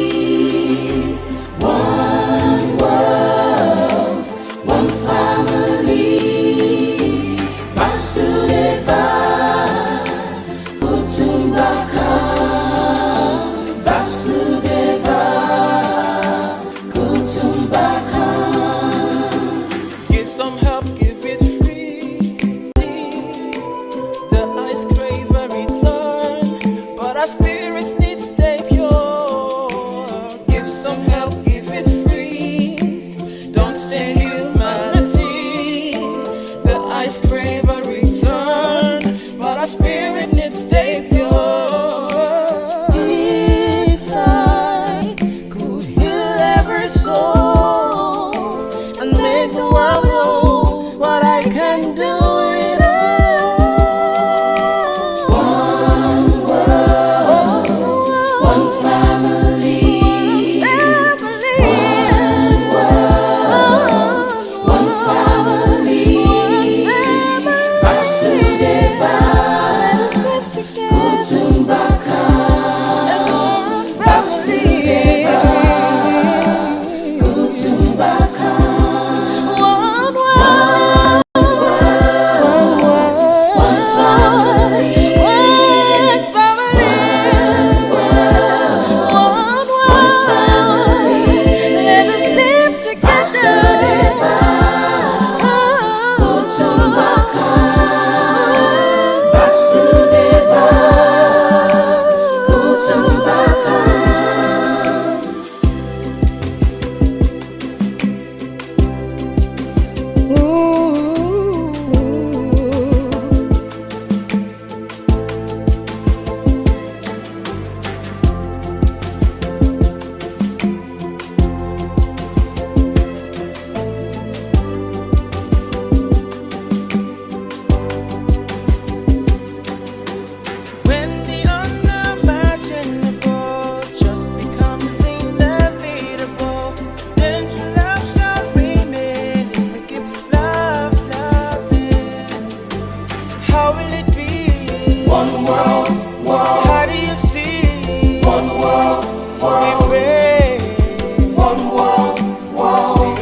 One world, one family. Vasudeva, Kutumbaka. Vasudeva, Kutumbaka. Give some help, give it free. The eyes crave a return, but our spirits need stay pure. Give some help, give it free. Don't stay humanity. The eyes crave a return, but our spirits need stay pure. And make the world know what I can do it all. One world, one family. One world, one family. Vasudeva, Kutumbaka. Vasudeva, Kutumbaka. One world, one family. One family. Let us live together. Kutumbaka. Vasudeva, Kutumbaka. When the unimaginable just becomes inevitable, then true love shall remain. If we keep loving, how will it be? One world, how do you see? One world, we pray. One world, one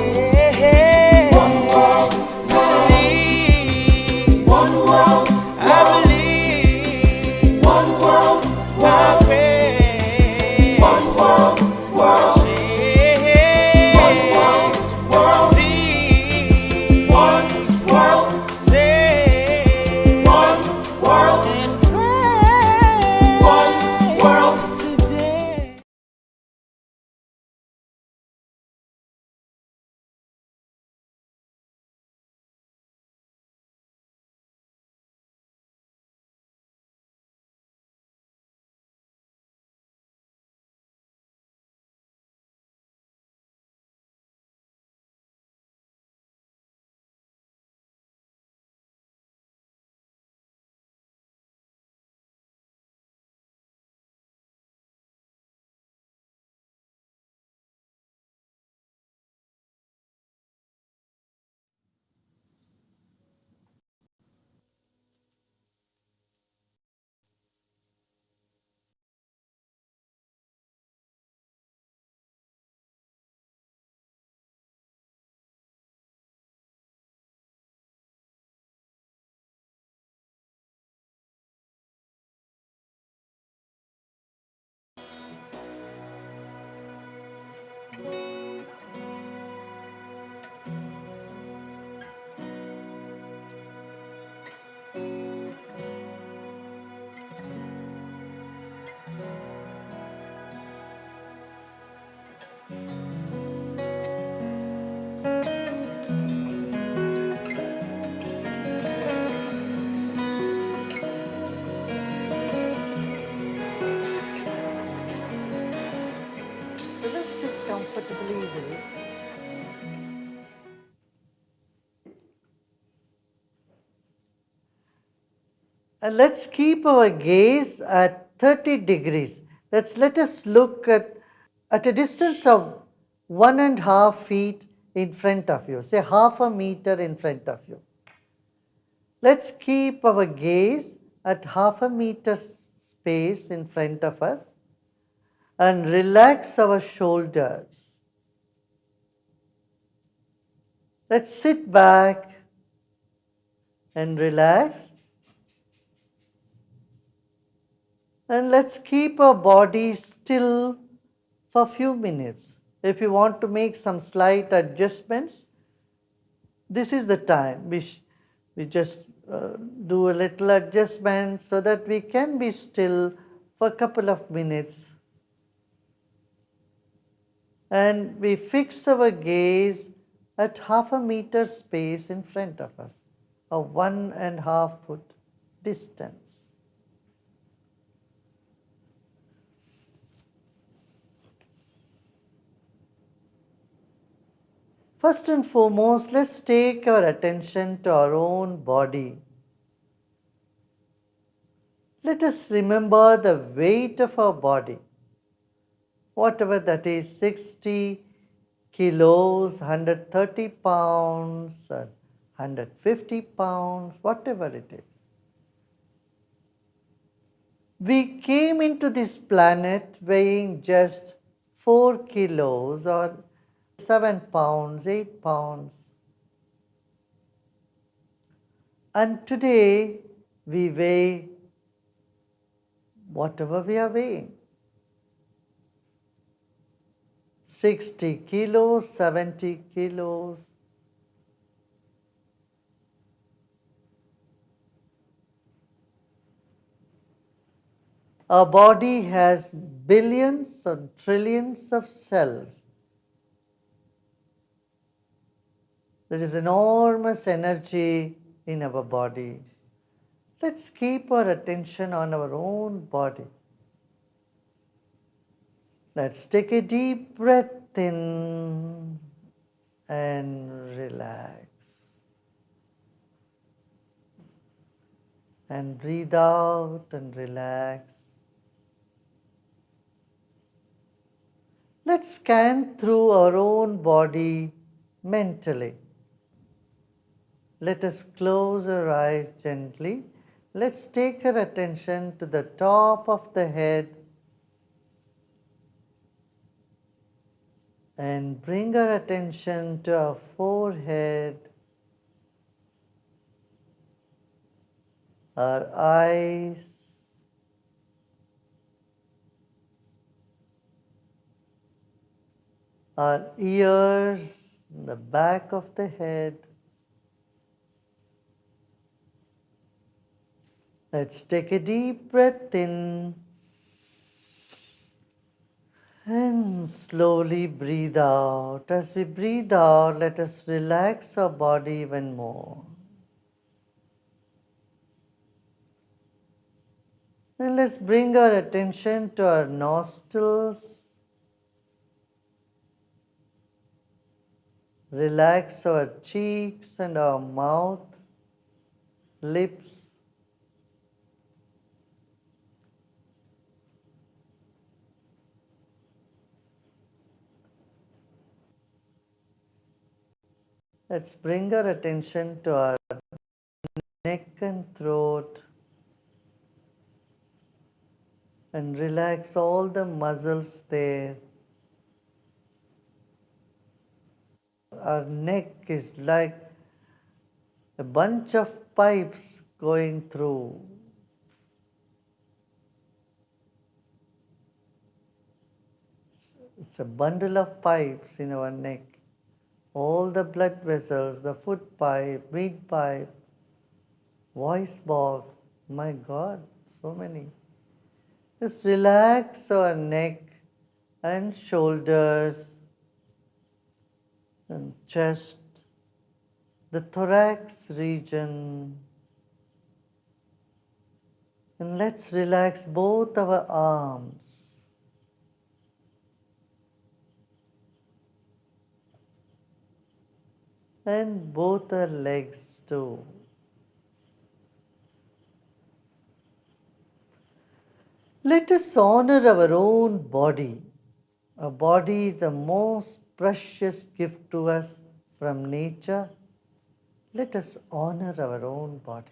world, believe. One world, I believe. One world, I pray. One world, see. One world. So let's sit comfortably easily. And let's keep our gaze at 30 degrees. Let us look at a distance of 1.5 feet in front of you, say half a meter in front of you. Let's keep our gaze at half a meter space in front of us and relax our shoulders. Let's sit back and relax. And let's keep our body still for a few minutes. If you want to make some slight adjustments, this is the time. We just do a little adjustment so that we can be still for a couple of minutes. And we fix our gaze at half a meter space in front of us, a 1.5 foot distance. First and foremost, let's take our attention to our own body. Let us remember the weight of our body, whatever that is, 60 kilos, 130 pounds, 150 pounds, whatever it is. We came into this planet weighing just 4 kilos or 7 pounds, 8 pounds. And today we weigh whatever we are weighing. 60 kilos, 70 kilos. Our body has billions and trillions of cells. There is enormous energy in our body. Let's keep our attention on our own body. Let's take a deep breath in and relax. And breathe out and relax. Let's scan through our own body mentally. Let us close our eyes gently. Let's take our attention to the top of the head and bring our attention to our forehead, our eyes, our ears, the back of the head. Let's take a deep breath in and slowly breathe out. As we breathe out, let us relax our body even more. And let's bring our attention to our nostrils. Relax our cheeks and our mouth, lips. Let's bring our attention to our neck and throat and relax all the muscles there. Our neck is like a bunch of pipes going through. It's a bundle of pipes in our neck. All the blood vessels, the foot pipe, meat pipe, voice box. My God, so many. Just relax our neck and shoulders and chest, the thorax region. And let's relax both our arms. And both our legs too. Let us honor our own body. Our body is the most precious gift to us from nature. Let us honor our own body.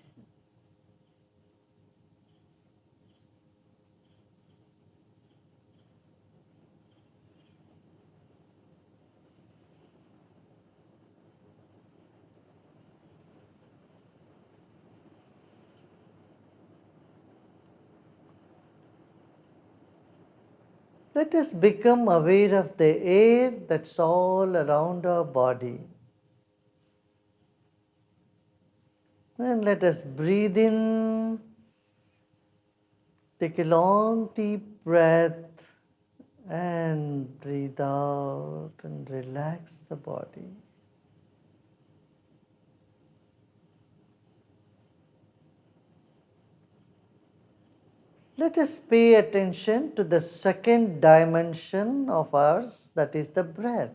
Let us become aware of the air that's all around our body. And let us breathe in, take a long deep breath, and breathe out and relax the body. Let us pay attention to the second dimension of ours, that is the breath.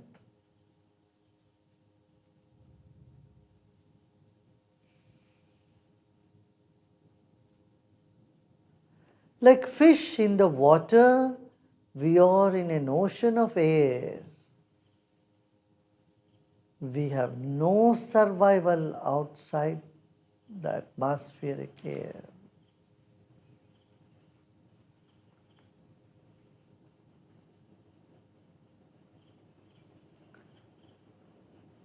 Like fish in the water, we are in an ocean of air. We have no survival outside the atmospheric air.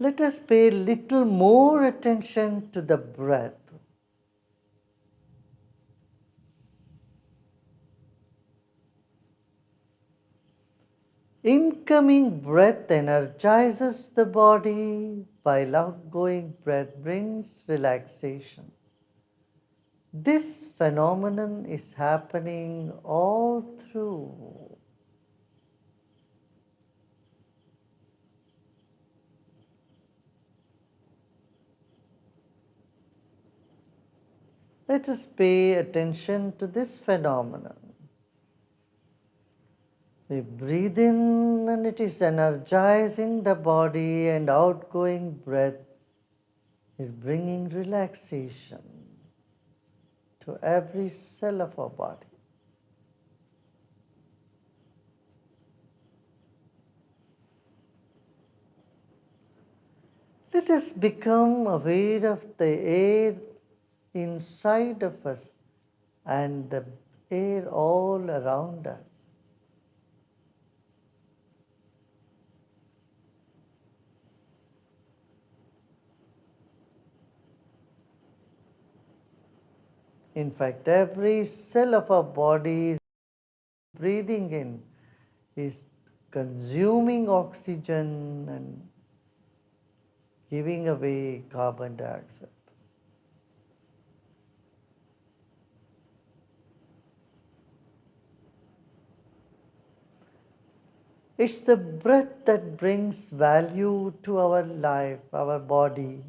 Let us pay little more attention to the breath. Incoming breath energizes the body, while outgoing breath brings relaxation. This phenomenon is happening all through. Let us pay attention to this phenomenon. We breathe in and it is energizing the body, and outgoing breath is bringing relaxation to every cell of our body. Let us become aware of the air inside of us and the air all around us. In fact, every cell of our body is breathing in, is consuming oxygen and giving away carbon dioxide. It's the breath that brings value to our life, our body.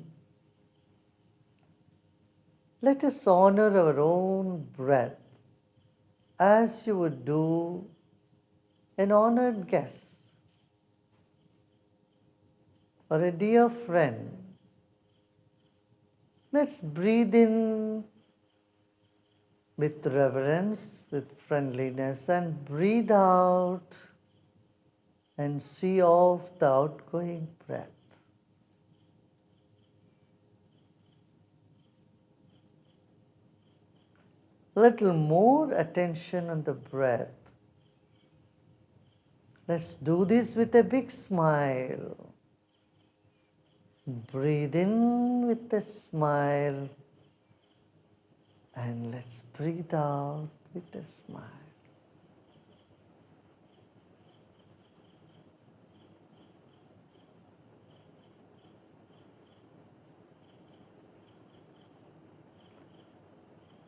Let us honor our own breath as you would do an honored guest or a dear friend. Let's breathe in with reverence, with friendliness, and breathe out and see off the outgoing breath. Little more attention on the breath. Let's do this with a big smile. Breathe in with a smile, and let's breathe out with a smile.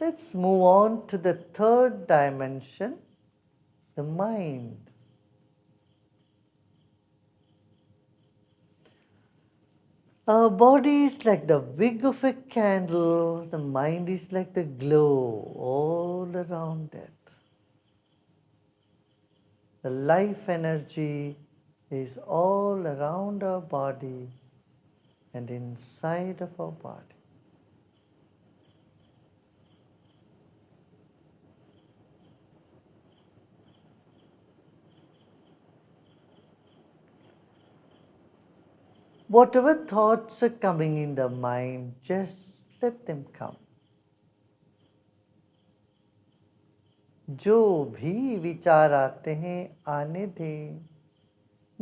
Let's move on to the third dimension, the mind. Our body is like the wick of a candle, the mind is like the glow all around it. The life energy is all around our body and inside of our body. Whatever thoughts are coming in the mind, just let them come. जो भी विचार आते हैं आने दें,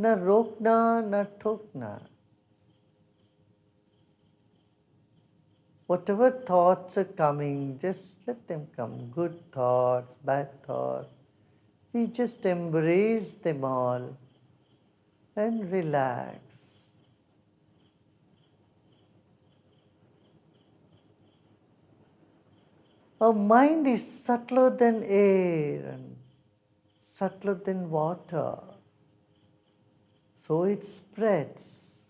न रोकना न ठोकना. Whatever thoughts are coming, just let them come. Good thoughts, bad thoughts. We just embrace them all and relax. Our mind is subtler than air and subtler than water. So it spreads.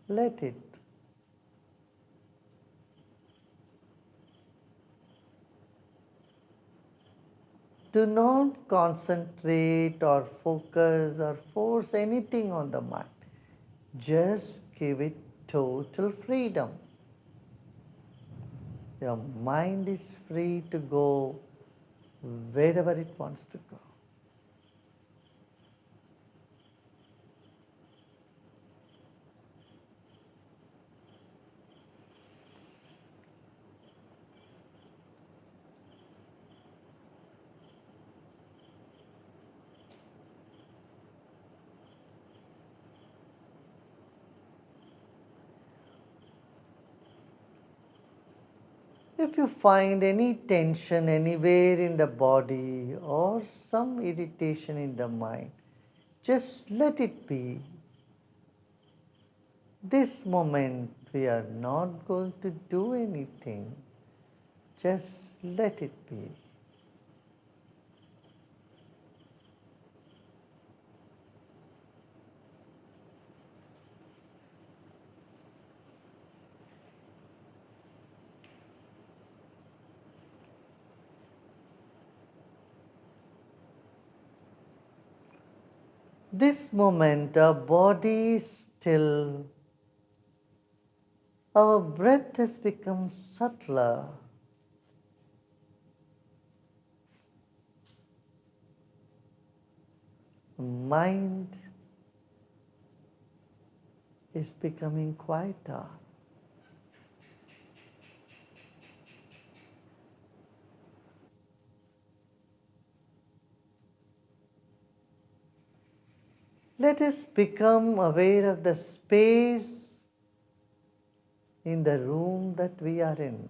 Let it. Do not concentrate or focus or force anything on the mind. Just give it total freedom. Your mind is free to go wherever it wants to go. If you find any tension anywhere in the body or some irritation in the mind, just let it be. This moment we are not going to do anything. Just let it be. This moment our body is still, our breath has become subtler. Mind is becoming quieter. Let us become aware of the space in the room that we are in.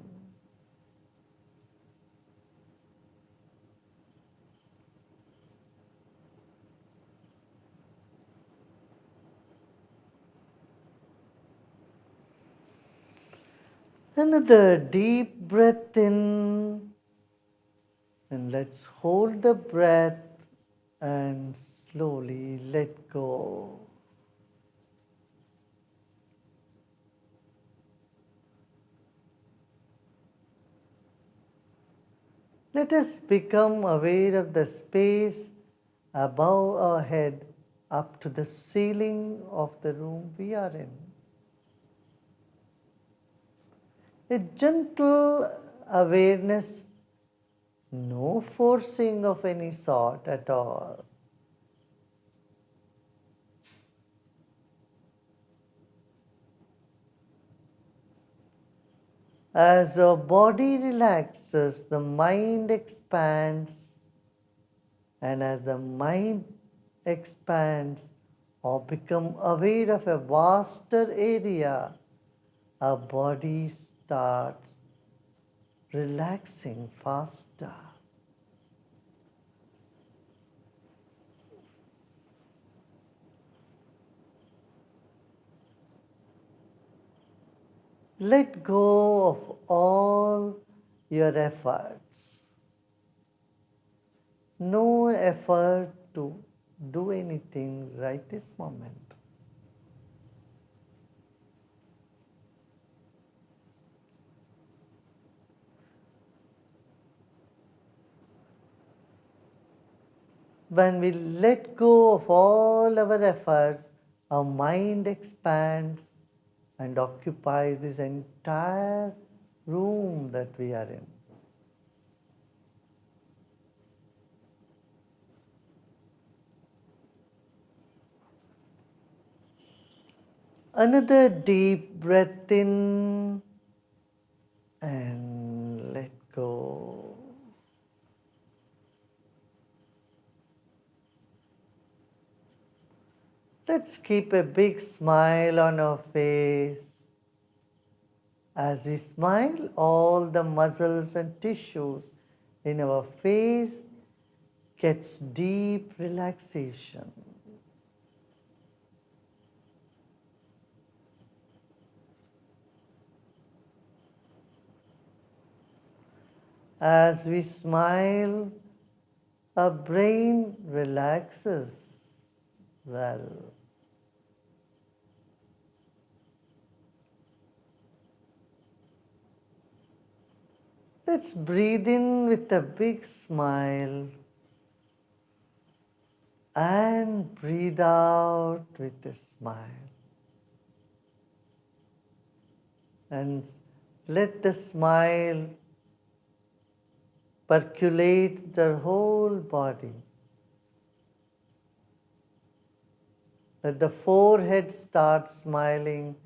Another deep breath in, and let's hold the breath and slowly let go. Let us become aware of the space above our head up to the ceiling of the room we are in. A gentle awareness, no forcing of any sort at all. As our body relaxes, the mind expands, and as the mind expands or become aware of a vaster area, our body starts relaxing faster. Let go of all your efforts. No effort to do anything right this moment. When we let go of all our efforts, our mind expands and occupies this entire room that we are in. Another deep breath in and let go. Let's keep a big smile on our face. As we smile, all the muscles and tissues in our face gets deep relaxation. As we smile, our brain relaxes well. Let's breathe in with a big smile and breathe out with a smile. And let the smile percolate the whole body. Let the forehead start smiling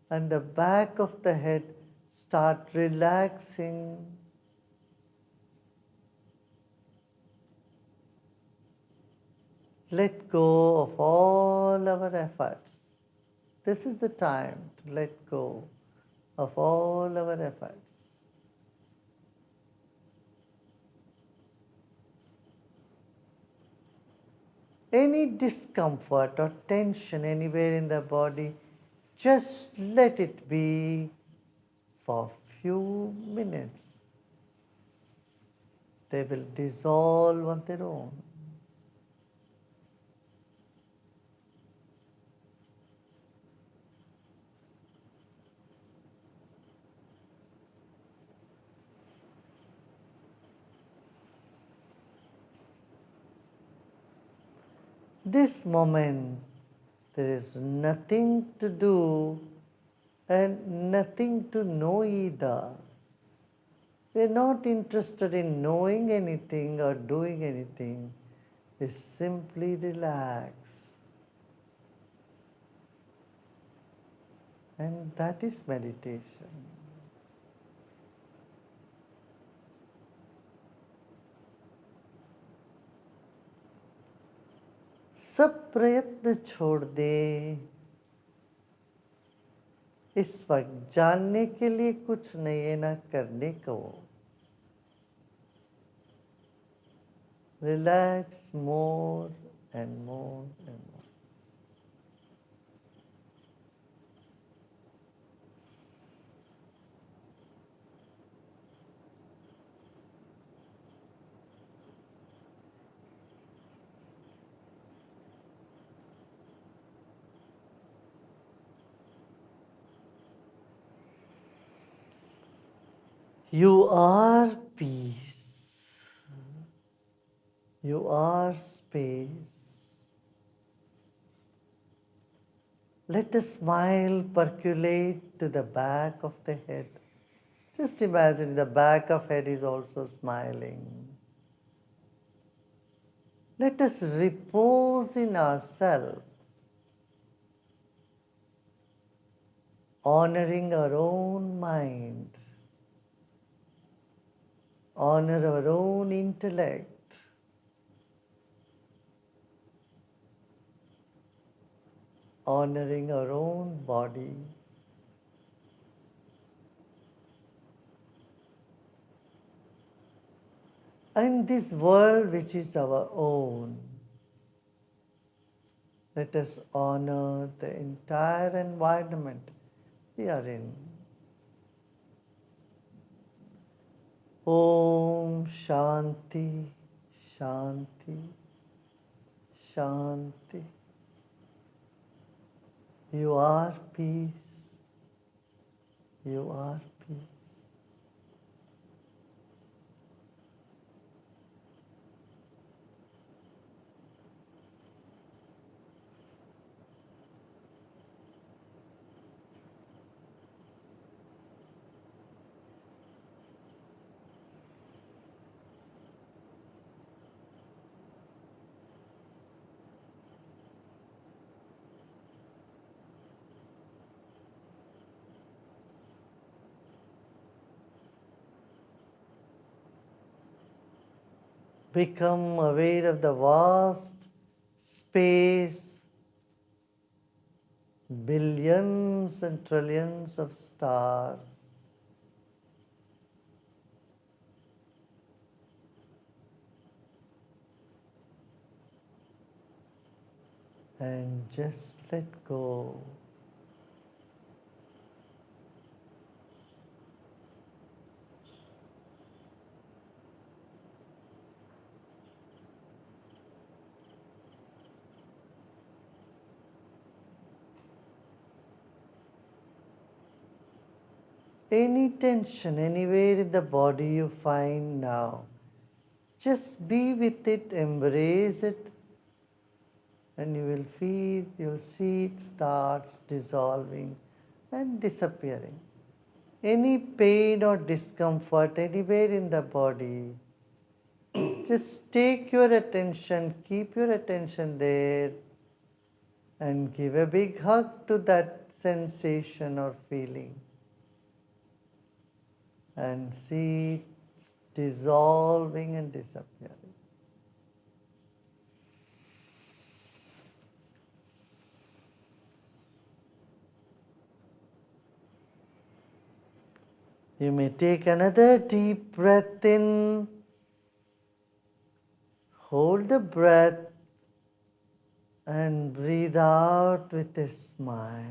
and the back of the head start relaxing. Let go of all our efforts. This is the time to let go of all our efforts. Any discomfort or tension anywhere in the body, just let it be for a few minutes. They will dissolve on their own. This moment, there is nothing to do and nothing to know either. We are not interested in knowing anything or doing anything. We simply relax. And that is meditation. सब प्रयत्न छोड़ दे। इस वक्त जानने के लिए कुछ नहीं है, ना करने को। Relax more and more and more. You are peace. You are space. Let the smile percolate to the back of the head. Just imagine the back of head is also smiling. Let us repose in ourselves, honoring our own mind, honor our own intellect, honoring our own body. And this world which is our own, let us honor the entire environment we are in. Om Shanti, Shanti, Shanti. You are peace. You are peace. Become aware of the vast space, billions and trillions of stars. And just let go. Any tension anywhere in the body you find now, just be with it, embrace it, and you will feel, you'll see it starts dissolving and disappearing. Any pain or discomfort anywhere in the body, just take your attention, keep your attention there, and give a big hug to that sensation or feeling. And see it dissolving and disappearing. You may take another deep breath in, hold the breath, and breathe out with a smile.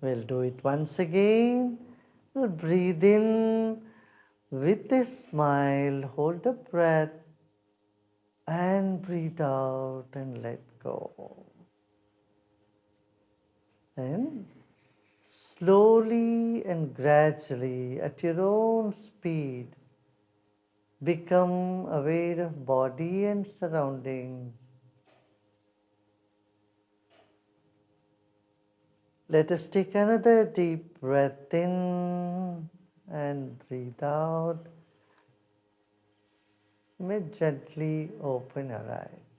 We'll do it once again. We'll breathe in with a smile, hold the breath, and breathe out and let go. And slowly and gradually, at your own speed, become aware of body and surroundings. Let us take another deep breath in and breathe out. You may gently open your eyes.